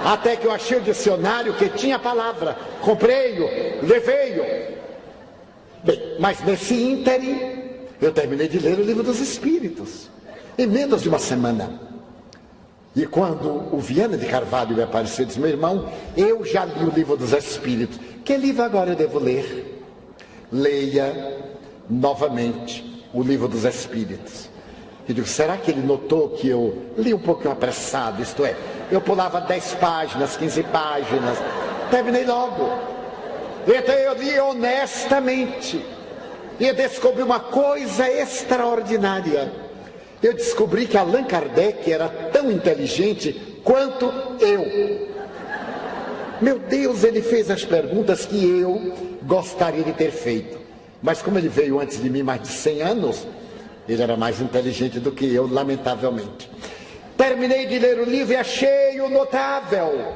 até que eu achei o dicionário que tinha a palavra. Comprei-o, levei-o. Bem, mas nesse ínterim, eu terminei de ler o Livro dos Espíritos, em menos de uma semana. E quando o Viana de Carvalho me apareceu, disse, meu irmão, eu já li o Livro dos Espíritos. Que livro agora eu devo ler? Leia novamente o Livro dos Espíritos. Eu digo, será que ele notou que eu li um pouquinho apressado? Isto é, eu pulava 10 páginas, 15 páginas. Terminei logo. Então eu li honestamente. E descobri uma coisa extraordinária. Eu descobri que Allan Kardec era tão inteligente quanto eu. Meu Deus, ele fez as perguntas que eu gostaria de ter feito. Mas como ele veio antes de mim mais de 100 anos, ele era mais inteligente do que eu, lamentavelmente. Terminei de ler o livro e achei-o notável.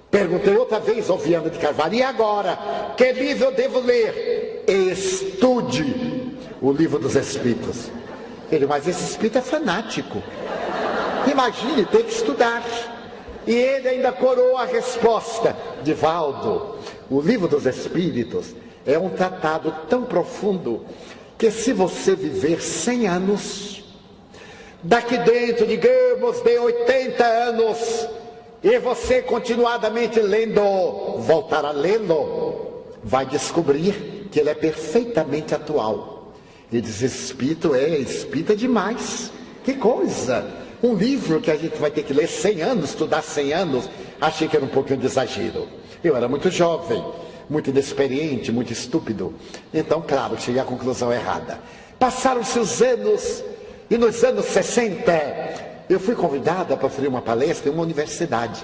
Perguntei outra vez ao Viana de Carvalho, e agora? Que livro eu devo ler? Estude o Livro dos Espíritos. Ele, mas esse espírito é fanático. Imagine, tem que estudar. E ele ainda coroou a resposta. Divaldo, o Livro dos Espíritos é um tratado tão profundo que se você viver 100 anos, daqui dentro, digamos, de 80 anos, e você continuadamente lendo, voltar a lê-lo, vai descobrir que ele é perfeitamente atual. Ele diz, espírito é demais. Que coisa! Um livro que a gente vai ter que ler 100 anos, estudar 100 anos, achei que era um pouquinho de exagero. Eu era muito jovem, muito inexperiente, muito estúpido. Então, claro, cheguei à conclusão errada. Passaram-se os anos, e nos anos 60, eu fui convidada para fazer uma palestra em uma universidade.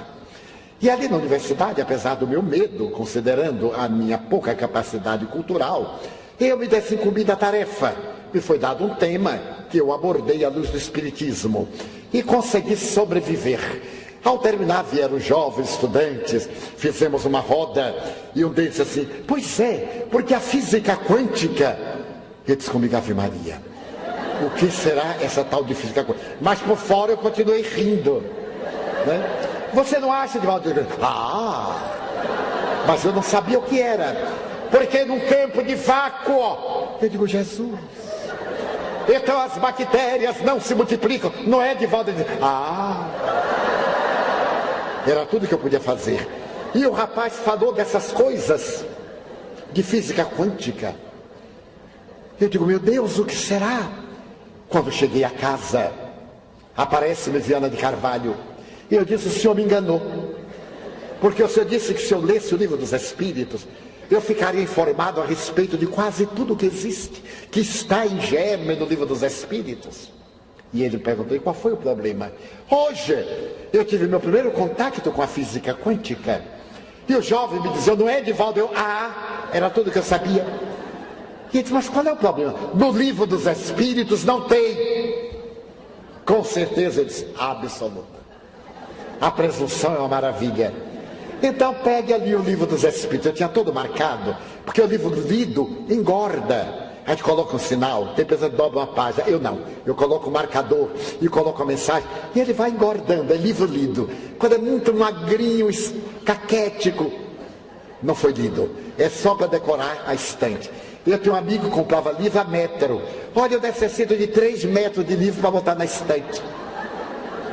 E ali na universidade, apesar do meu medo, considerando a minha pouca capacidade cultural, eu me desincumbi da tarefa. Me foi dado um tema que eu abordei à luz do Espiritismo e consegui sobreviver. Ao terminar, vieram jovens estudantes, fizemos uma roda e um deles disse assim, pois é, porque a física quântica... Eu disse comigo, Ave Maria, O que será essa tal de física quântica? Mas por fora eu continuei rindo, né? Você não acha, Divaldo? Mas eu não sabia o que era. Porque num campo de vácuo, eu digo, Jesus, então as bactérias não se multiplicam. Não é, Divaldo? Era tudo que eu podia fazer. E o rapaz falou dessas coisas de física quântica. Eu digo, meu Deus, o que será? Quando cheguei a casa, aparece-me Viana de Carvalho. E eu disse, o senhor me enganou. Porque o senhor disse que se eu lesse o livro dos Espíritos, eu ficaria informado a respeito de quase tudo que existe, que está em germe no livro dos Espíritos. E ele perguntou, e qual foi o problema? Hoje, eu tive meu primeiro contato com a física quântica. E o jovem me dizia, não é, Divaldo? Era tudo que eu sabia. E ele disse, mas qual é o problema? No livro dos Espíritos não tem. Com certeza, ele disse, absoluta. A presunção é uma maravilha. Então pegue ali o livro dos Espíritos. Eu tinha todo marcado, porque o livro lido engorda. A gente coloca um sinal, tem pessoa que dobra uma página. Eu não, eu coloco o marcador e coloco a mensagem. E ele vai engordando, é livro lido. Quando é muito magrinho, caquético, não foi lido. É só para decorar a estante. Eu tenho um amigo que comprava livro a metro. Olha, eu necessito de 3 metros de livro para botar na estante.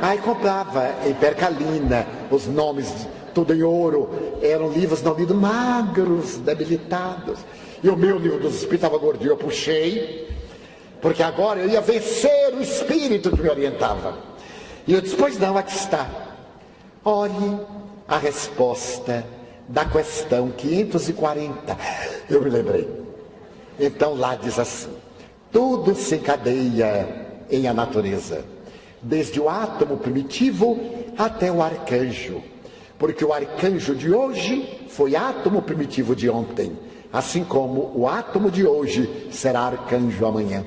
Aí comprava em percalina, os nomes tudo em ouro, eram livros não lidos, magros, debilitados. E o meu livro dos Espíritos estava gordinho, eu puxei, porque agora eu ia vencer o Espírito que me orientava. E eu disse, pois não, aqui está. Olhe a resposta da questão 540. Eu me lembrei. Então lá diz assim, tudo se encadeia em a natureza, desde o átomo primitivo até o arcanjo. Porque o arcanjo de hoje foi átomo primitivo de ontem, assim como o átomo de hoje será arcanjo amanhã.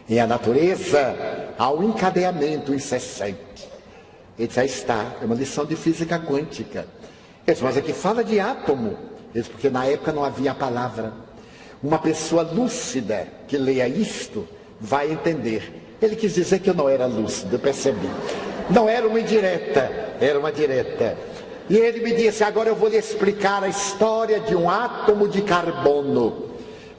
Em a natureza há um encadeamento incessante. Ele já está, é uma lição de física quântica. Ele disse, mas aqui fala de átomo. Ele disse, porque na época não havia a palavra. Uma pessoa lúcida que leia isto vai entender. Ele quis dizer que eu não era lúcido, eu percebi. Não era uma indireta, era uma direta. E ele me disse, agora eu vou lhe explicar a história de um átomo de carbono.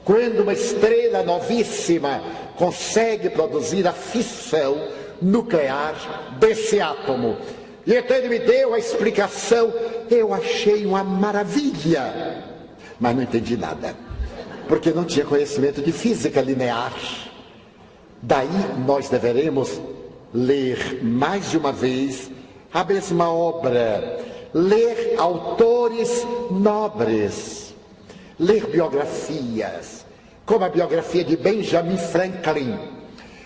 Quando uma estrela novíssima consegue produzir a fissão nuclear desse átomo. E então ele me deu a explicação, eu achei uma maravilha, mas não entendi nada, porque não tinha conhecimento de física linear. Daí nós deveremos ler mais de uma vez a mesma obra, ler autores nobres, ler biografias, como a biografia de Benjamin Franklin.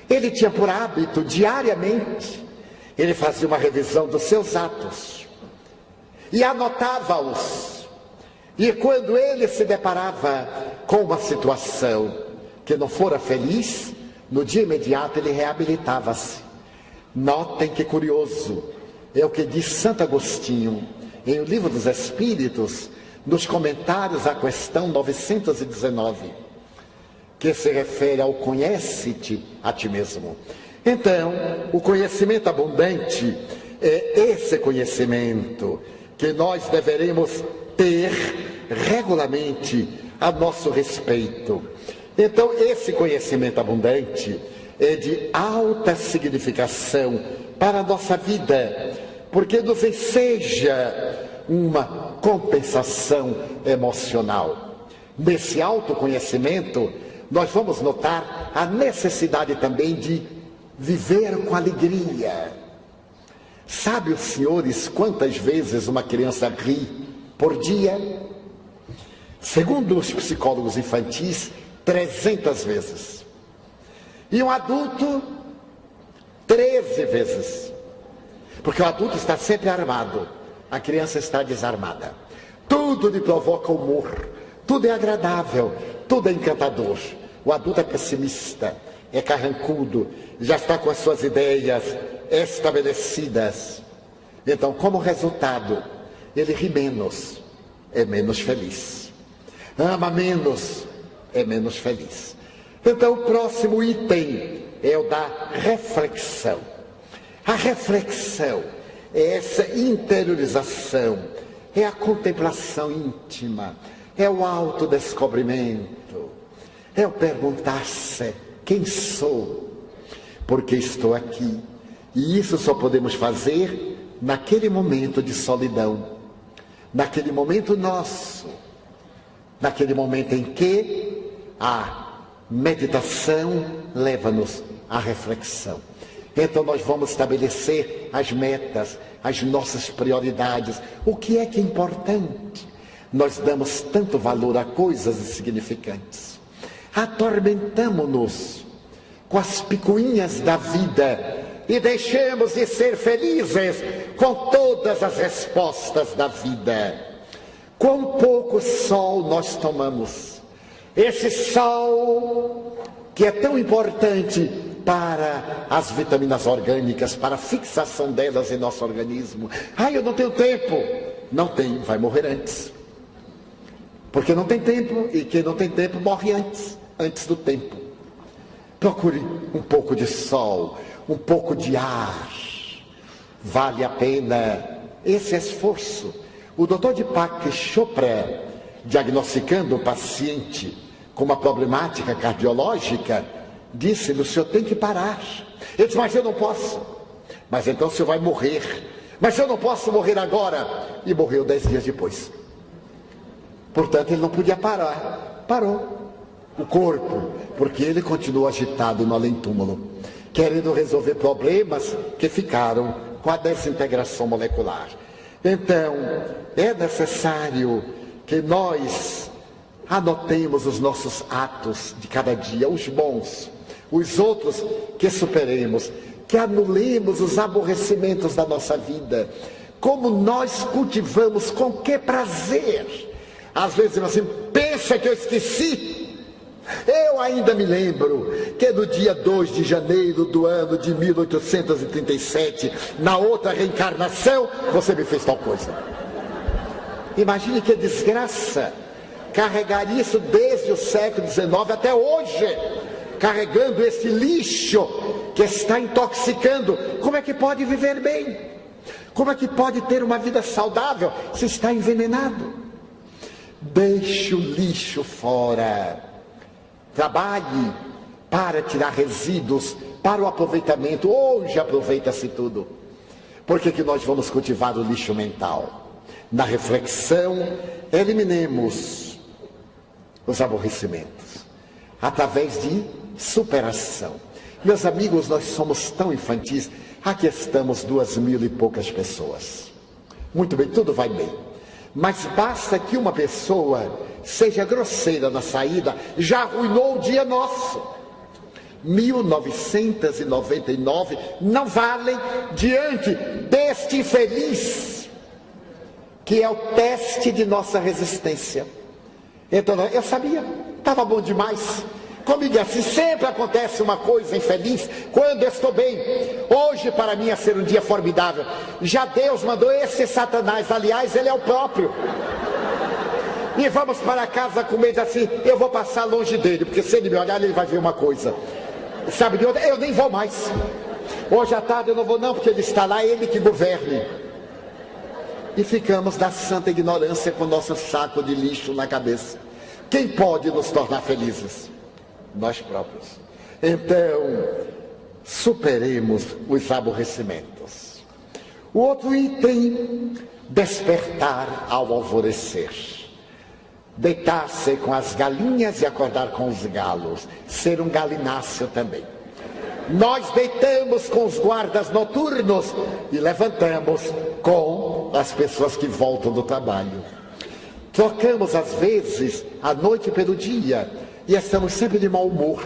Ele tinha por hábito, diariamente, ele fazia uma revisão dos seus atos e anotava-os. E quando ele se deparava com uma situação que não fora feliz, no dia imediato ele reabilitava-se. Notem que curioso, é o que diz Santo Agostinho, em O Livro dos Espíritos, nos comentários à questão 919, que se refere ao conhece-te a ti mesmo. Então, o conhecimento abundante é esse conhecimento que nós deveremos ter regularmente a nosso respeito. Então, esse conhecimento abundante é de alta significação para a nossa vida, porque nos enseja uma compensação emocional. Nesse autoconhecimento, nós vamos notar a necessidade também de viver com alegria. Sabe, os senhores, quantas vezes uma criança ri por dia? Segundo os psicólogos infantis, 300 vezes. E um adulto, 13 vezes. Porque o adulto está sempre armado, a criança está desarmada. Tudo lhe provoca humor, tudo é agradável, tudo é encantador. O adulto é pessimista, é carrancudo, já está com as suas ideias estabelecidas. Então, como resultado, ele ri menos, é menos feliz. Ama menos, é menos feliz. Então, o próximo item é o da reflexão. A reflexão é essa interiorização, é a contemplação íntima, é o autodescobrimento, é o perguntar-se quem sou, por que estou aqui. E isso só podemos fazer naquele momento de solidão, naquele momento nosso, naquele momento em que a meditação leva-nos à reflexão. Então nós vamos estabelecer as metas, as nossas prioridades. O que é que é importante? Nós damos tanto valor a coisas insignificantes. Atormentamo-nos com as picuinhas da vida e deixemos de ser felizes com todas as respostas da vida. Quão pouco sol nós tomamos. Esse sol que é tão importante para as vitaminas orgânicas, para a fixação delas em nosso organismo. Eu não tenho tempo. Não tem, vai morrer antes. Porque não tem tempo, e quem não tem tempo morre antes do tempo. Procure um pouco de sol, um pouco de ar. Vale a pena esse esforço. O Dr. Deepak Chopra, diagnosticando um paciente com uma problemática cardiológica, disse-lhe: o senhor tem que parar. Ele disse: mas eu não posso. Mas então o senhor vai morrer. Mas eu não posso morrer agora. E morreu 10 dias depois. Portanto, ele não podia parar. Parou o corpo, porque ele continuou agitado no além-túmulo, querendo resolver problemas que ficaram com a desintegração molecular. Então, é necessário que nós anotemos os nossos atos de cada dia, os bons, os outros que superemos, que anulemos os aborrecimentos da nossa vida. Como nós cultivamos, com que prazer. Às vezes assim, pensa que eu esqueci. Eu ainda me lembro que no dia 2 de janeiro do ano de 1837, na outra reencarnação, você me fez tal coisa. Imagine que desgraça carregar isso desde o século XIX até hoje, carregando esse lixo que está intoxicando. Como é que pode viver bem? Como é que pode ter uma vida saudável se está envenenado? Deixe o lixo fora. Trabalhe para tirar resíduos, para o aproveitamento. Hoje aproveita-se tudo. Por que nós vamos cultivar o lixo mental? Na reflexão, eliminemos os aborrecimentos, através de superação. Meus amigos, nós somos tão infantis. Aqui estamos 2.000 e poucas pessoas. Muito bem, tudo vai bem. Mas basta que uma pessoa seja grosseira na saída, já arruinou o dia nosso. 1999 não valem diante deste infeliz, que é o teste de nossa resistência. Então, eu sabia, estava bom demais. Comigo assim, sempre acontece uma coisa infeliz quando eu estou bem. Hoje para mim ia ser um dia formidável. Já Deus mandou esse Satanás, aliás, ele é o próprio. E vamos para casa com medo assim, eu vou passar longe dele, porque se ele me olhar, ele vai ver uma coisa. Sabe de outra? Eu nem vou mais. Hoje à tarde eu não vou não, porque ele está lá, ele que governe. E ficamos na santa ignorância com o nosso saco de lixo na cabeça. Quem pode nos tornar felizes? Nós próprios. Então, superemos os aborrecimentos. O outro item, despertar ao alvorecer. Deitar-se com as galinhas e acordar com os galos. Ser um galináceo também. Nós deitamos com os guardas noturnos e levantamos com as pessoas que voltam do trabalho. Trocamos às vezes a noite pelo dia e estamos sempre de mau humor,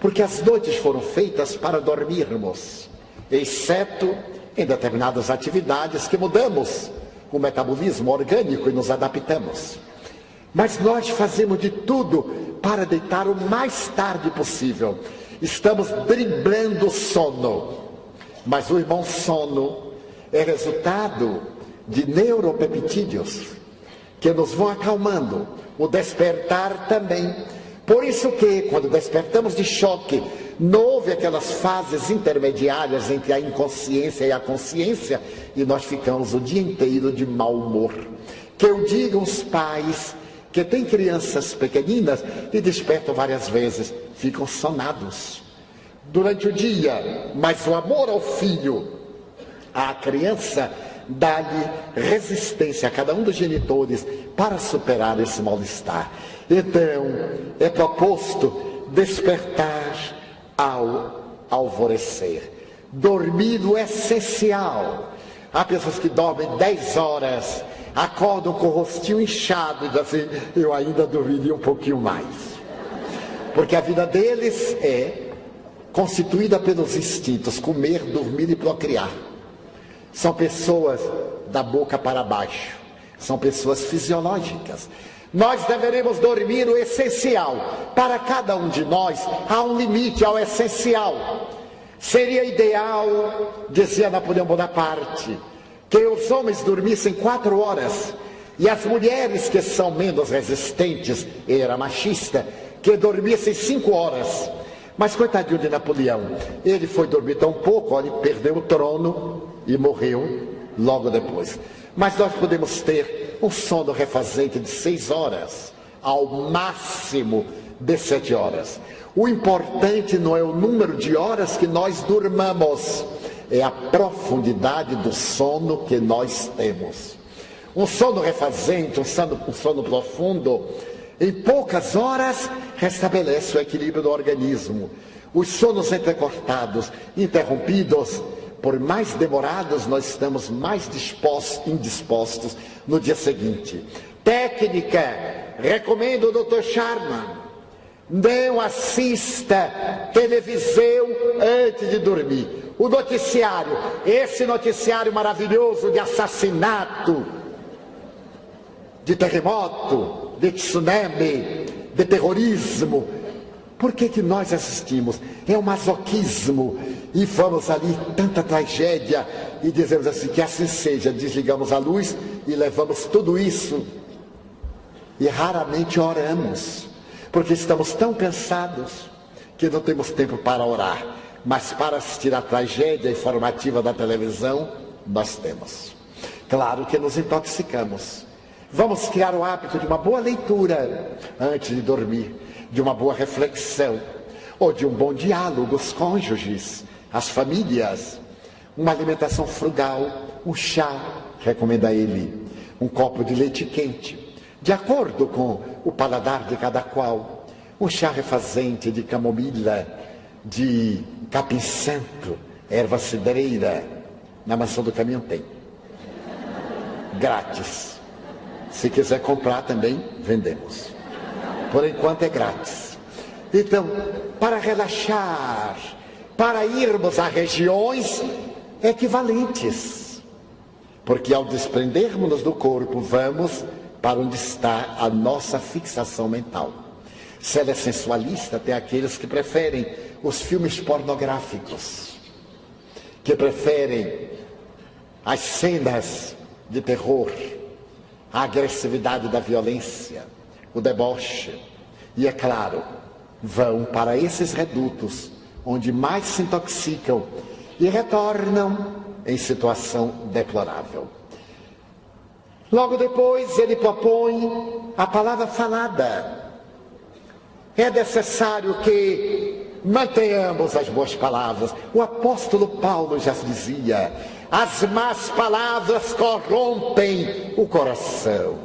porque as noites foram feitas para dormirmos, exceto em determinadas atividades que mudamos o metabolismo orgânico e nos adaptamos. Mas nós fazemos de tudo para deitar o mais tarde possível. Estamos driblando o sono. Mas o irmão sono é resultado de neuropeptídeos que nos vão acalmando. O despertar também. Por isso que, quando despertamos de choque, não houve aquelas fases intermediárias entre a inconsciência e a consciência, e nós ficamos o dia inteiro de mau humor. Que eu diga aos pais que têm crianças pequeninas e despertam várias vezes, ficam sonados durante o dia, mas o amor ao filho, à criança, dá-lhe resistência a cada um dos genitores para superar esse mal-estar. Então, é proposto despertar ao alvorecer. Dormir o essencial. Há pessoas que dormem 10 horas, acordam com o rostinho inchado e dizem assim, eu ainda dormiria um pouquinho mais. Porque a vida deles é constituída pelos instintos, comer, dormir e procriar. São pessoas da boca para baixo, são pessoas fisiológicas. Nós deveremos dormir o essencial. Para cada um de nós há um limite ao essencial. Seria ideal, dizia Napoleão Bonaparte, que os homens dormissem 4 horas e as mulheres que são menos resistentes, ele era machista, que dormissem 5 horas. Mas coitadinho de Napoleão, ele foi dormir tão pouco, olha, perdeu o trono e morreu logo depois. Mas nós podemos ter um sono refazente de 6 horas, ao máximo de 7 horas. O importante não é o número de horas que nós dormamos, é a profundidade do sono que nós temos. Um sono refazente, um sono profundo, em poucas horas restabelece o equilíbrio do organismo. Os sonos entrecortados, interrompidos, por mais demorados, nós estamos mais indispostos no dia seguinte. Técnica, recomendo o Dr. Sharma. Não assista televisão antes de dormir. O noticiário, esse noticiário maravilhoso de assassinato, de terremoto, de tsunami, de terrorismo. Por que nós assistimos? É o masoquismo. E vamos ali, tanta tragédia, e dizemos assim, que assim seja. Desligamos a luz e levamos tudo isso. E raramente oramos, porque estamos tão cansados que não temos tempo para orar. Mas para assistir a tragédia informativa da televisão, nós temos. Claro que nos intoxicamos. Vamos criar o hábito de uma boa leitura antes de dormir, de uma boa reflexão, ou de um bom diálogo, os cônjuges, as famílias, uma alimentação frugal, um chá, recomenda ele, um copo de leite quente, de acordo com o paladar de cada qual, um chá refazente de camomila, de capim-santo, erva cidreira, na Mansão do Caminho tem, grátis. Se quiser comprar também, vendemos. Por enquanto é grátis. Então, para relaxar, para irmos a regiões equivalentes. Porque ao desprendermos-nos do corpo, vamos para onde está a nossa fixação mental. Se ela é sensualista, tem aqueles que preferem os filmes pornográficos, que preferem as cenas de terror, a agressividade da violência, o deboche. E é claro, vão para esses redutos, onde mais se intoxicam e retornam em situação deplorável. Logo depois ele propõe a palavra falada. É necessário que mantenhamos as boas palavras. O apóstolo Paulo já dizia, as más palavras corrompem o coração.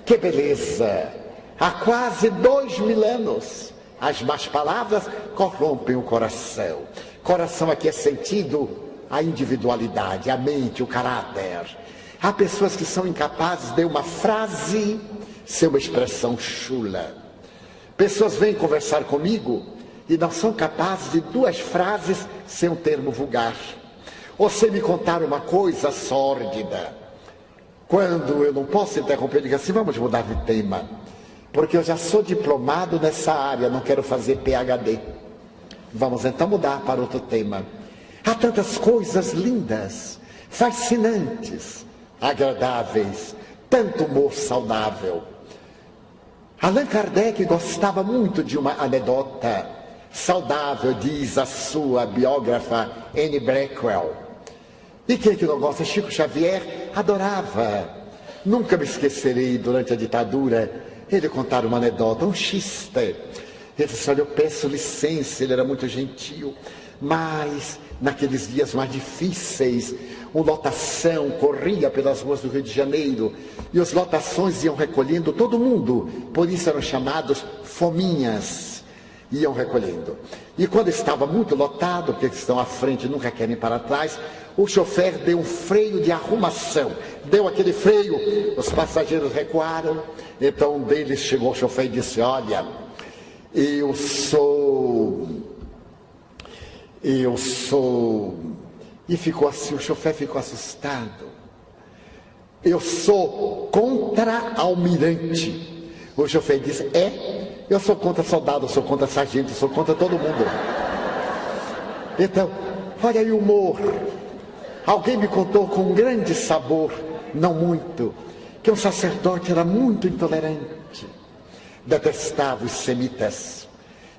Que beleza! Há quase 2000 anos, as más palavras corrompem o coração. Coração aqui é sentido a individualidade, a mente, o caráter. Há pessoas que são incapazes de uma frase ser uma expressão chula. Pessoas vêm conversar comigo e não são capazes de 2 frases ser um termo vulgar. Ou se me contar uma coisa sórdida, quando eu não posso interromper, eu digo assim, vamos mudar de tema, porque eu já sou diplomado nessa área, não quero fazer PhD. Vamos então mudar para outro tema. Há tantas coisas lindas, fascinantes, agradáveis, tanto humor saudável. Allan Kardec gostava muito de uma anedota saudável, diz a sua biógrafa Anne Blackwell. E quem que não gosta? Chico Xavier adorava. Nunca me esquecerei, durante a ditadura, ele contar uma anedota, um xista. Ele disse: olha, eu peço licença, ele era muito gentil, mas naqueles dias mais difíceis, uma lotação corria pelas ruas do Rio de Janeiro, e as lotações iam recolhendo todo mundo, por isso eram chamados fominhas, iam recolhendo. E quando estava muito lotado, porque eles estão à frente e nunca querem para trás, o chofer deu um freio de arrumação, deu aquele freio, os passageiros recuaram. Então um deles chegou ao chofer e disse: olha, eu sou... E ficou assim, o chofer ficou assustado. Eu sou contra-almirante. O chofer disse: eu sou contra soldado, eu sou contra sargento, eu sou contra todo mundo. Então, olha aí o humor. Alguém me contou com um grande sabor, não muito, que um sacerdote era muito intolerante, detestava os semitas.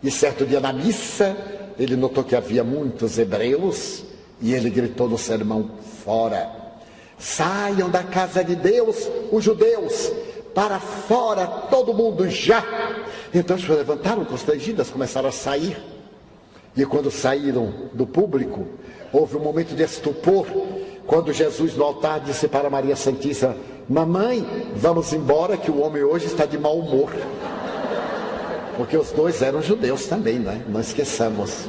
E certo dia na missa, ele notou que havia muitos hebreus, e ele gritou no sermão: fora, saiam da casa de Deus os judeus, para fora todo mundo já. Então as pessoas levantaram constrangidas, começaram a sair. E quando saíram do público, houve um momento de estupor, quando Jesus no altar disse para Maria Santíssima: mamãe, vamos embora que o homem hoje está de mau humor. Porque os dois eram judeus também, né? Não esqueçamos.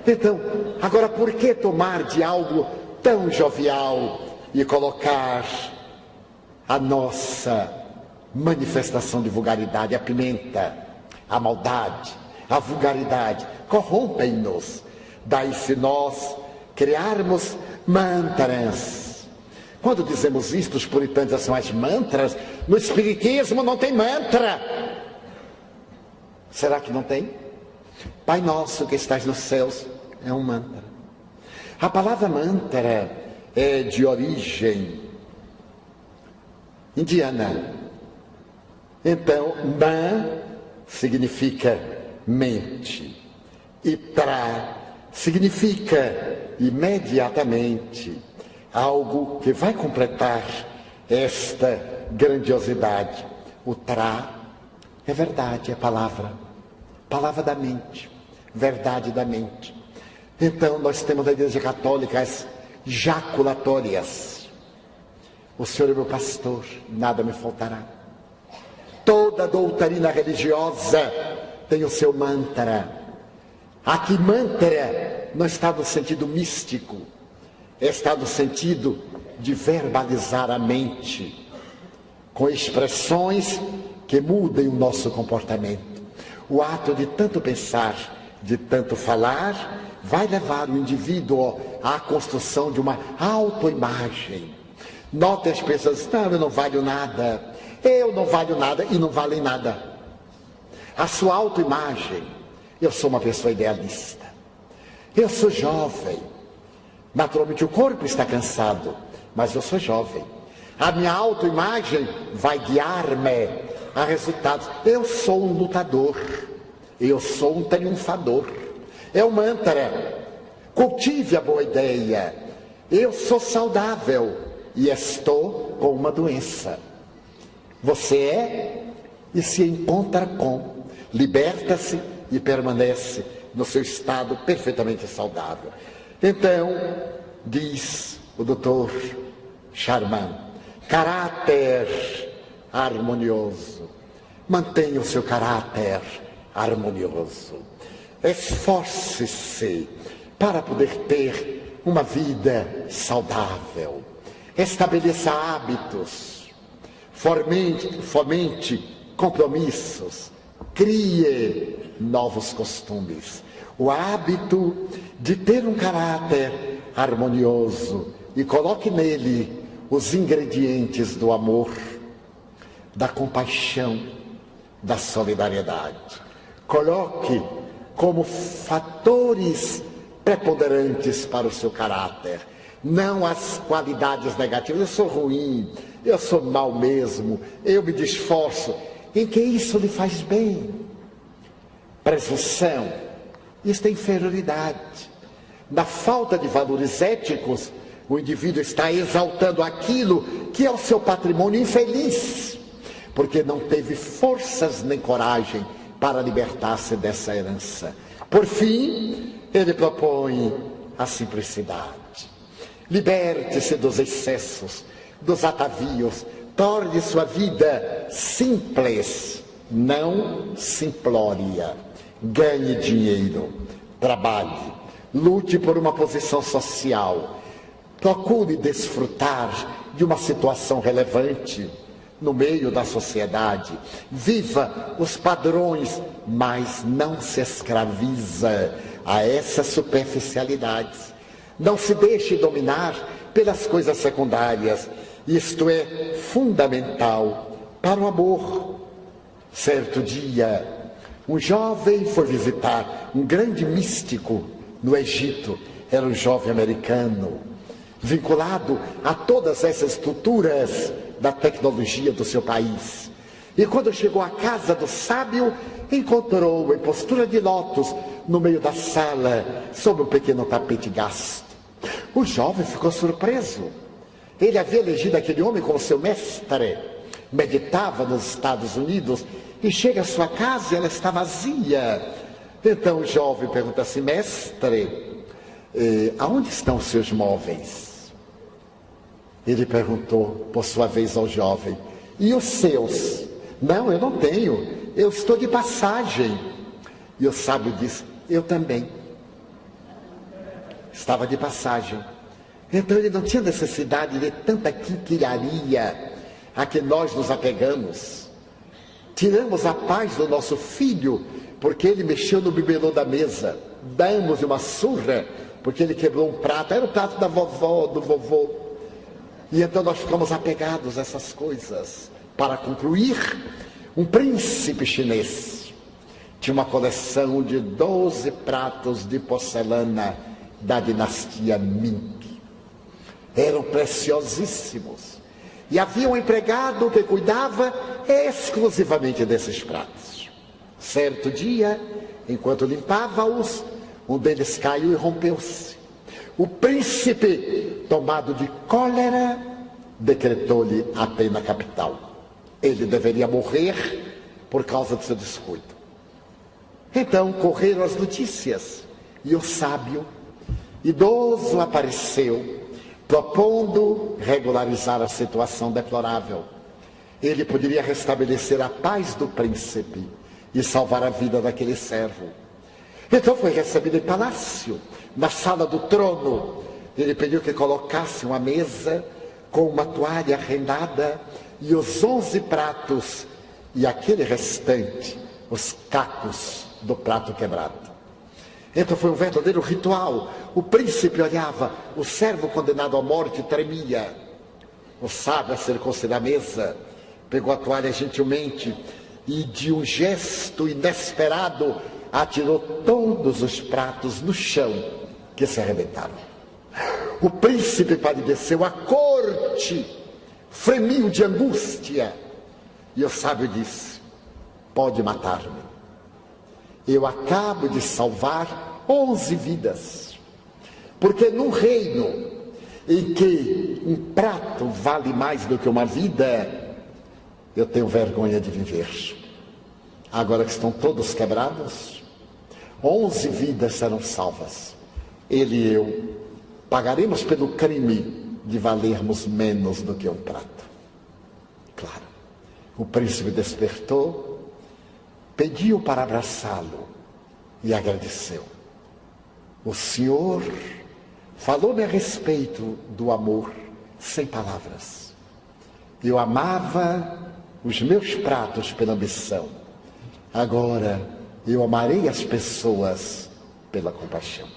Então, agora por que tomar de algo tão jovial e colocar a nossa manifestação de vulgaridade? A pimenta, a maldade, a vulgaridade corrompem-nos. Daí, se nós criarmos mantras, quando dizemos isto, os puritanos dizem: mas mantras? No Espiritismo não tem mantra. Será que não tem? Pai nosso que estás nos céus é um mantra. A palavra mantra é de origem indiana. Então, man significa mente, e tra significa imediatamente algo que vai completar esta grandiosidade. O tra é verdade, é palavra da mente, verdade da mente. Então nós temos na Igreja Católica as jaculatórias: o Senhor é meu pastor, nada me faltará. Toda doutrina religiosa tem o seu mantra. Aqui mantra não está no sentido místico, está no sentido de verbalizar a mente, com expressões que mudem o nosso comportamento. O ato de tanto pensar, de tanto falar, vai levar o indivíduo à construção de uma autoimagem. Notem as pessoas: não, eu não valho nada, eu não valho nada, e não valem nada. A sua autoimagem: eu sou uma pessoa idealista, eu sou jovem. Naturalmente o corpo está cansado, mas eu sou jovem. A minha autoimagem vai guiar-me a resultados. Eu sou um lutador, eu sou um triunfador. É um mantra. Cultive a boa ideia: eu sou saudável e estou com uma doença. Você é e se encontra com, liberta-se e permanece no seu estado perfeitamente saudável. Então, diz o doutor Charman, caráter harmonioso. Mantenha o seu caráter harmonioso. Esforce-se para poder ter uma vida saudável. Estabeleça hábitos. Fomente compromissos. Crie novos costumes. O hábito de ter um caráter harmonioso e coloque nele os ingredientes do amor, da compaixão, da solidariedade. Coloque como fatores preponderantes para o seu caráter, não as qualidades negativas. Eu sou ruim, eu sou mau mesmo, eu me esforço. em que isso lhe faz bem. Presunção, isto é inferioridade. Na falta de valores éticos, o indivíduo está exaltando aquilo que é o seu patrimônio infeliz, porque não teve forças nem coragem para libertar-se dessa herança. Por fim, ele propõe a simplicidade. Liberte-se dos excessos, dos atavios, torne sua vida simples, não simplória. Ganhe dinheiro, trabalhe, lute por uma posição social, procure desfrutar de uma situação relevante no meio da sociedade, viva os padrões, mas não se escraviza a essas superficialidades. Não se deixe dominar pelas coisas secundárias. Isto é fundamental para o amor. Certo dia, um jovem foi visitar um grande místico no Egito. Era um jovem americano, vinculado a todas essas estruturas da tecnologia do seu país. E quando chegou à casa do sábio, encontrou em postura de lótus no meio da sala, sob um pequeno tapete gasto. O jovem ficou surpreso. Ele havia elegido aquele homem como seu mestre, meditava nos Estados Unidos e chega à sua casa e ela está vazia. Então o jovem pergunta assim: mestre, aonde estão os seus móveis? Ele perguntou, por sua vez, ao jovem: e os seus? Não, eu não tenho, eu estou de passagem. E o sábio disse: eu também. Estava de passagem. Então ele não tinha necessidade de tanta quinquilharia a que nós nos apegamos. Tiramos a paz do nosso filho porque ele mexeu no bibelô da mesa. Damos uma surra porque ele quebrou um prato. Era o prato da vovó, do vovô. E então nós ficamos apegados a essas coisas. Para concluir, um príncipe chinês tinha uma coleção de 12 pratos de porcelana da dinastia Ming. Eram preciosíssimos. E havia um empregado que cuidava exclusivamente desses pratos. Certo dia, enquanto limpava-os, um deles caiu e rompeu-se. O príncipe, tomado de cólera, decretou-lhe a pena capital. Ele deveria morrer por causa do seu descuido. Então correram as notícias e o sábio, idoso, apareceu, propondo regularizar a situação deplorável. Ele poderia restabelecer a paz do príncipe e salvar a vida daquele servo. Então foi recebido em palácio, na sala do trono. Ele pediu que colocasse uma mesa com uma toalha rendada e os 11 pratos e aquele restante, os cacos do prato quebrado. Então foi um verdadeiro ritual. O príncipe olhava, o servo condenado à morte tremia. O sábio acercou-se da mesa, pegou a toalha gentilmente e, de um gesto inesperado, atirou todos os pratos no chão, que se arrebentaram. O príncipe palideceu, a corte fremiu de angústia. E o sábio disse: pode matar-me. Eu acabo de salvar 11 vidas. Porque num reino em que um prato vale mais do que uma vida, eu tenho vergonha de viver. Agora que estão todos quebrados, 11 vidas serão salvas. Ele e eu pagaremos pelo crime de valermos menos do que um prato. Claro, o príncipe despertou, pediu para abraçá-lo e agradeceu. O Senhor falou-me a respeito do amor sem palavras. Eu amava os meus pratos pela ambição. Agora eu amarei as pessoas pela compaixão.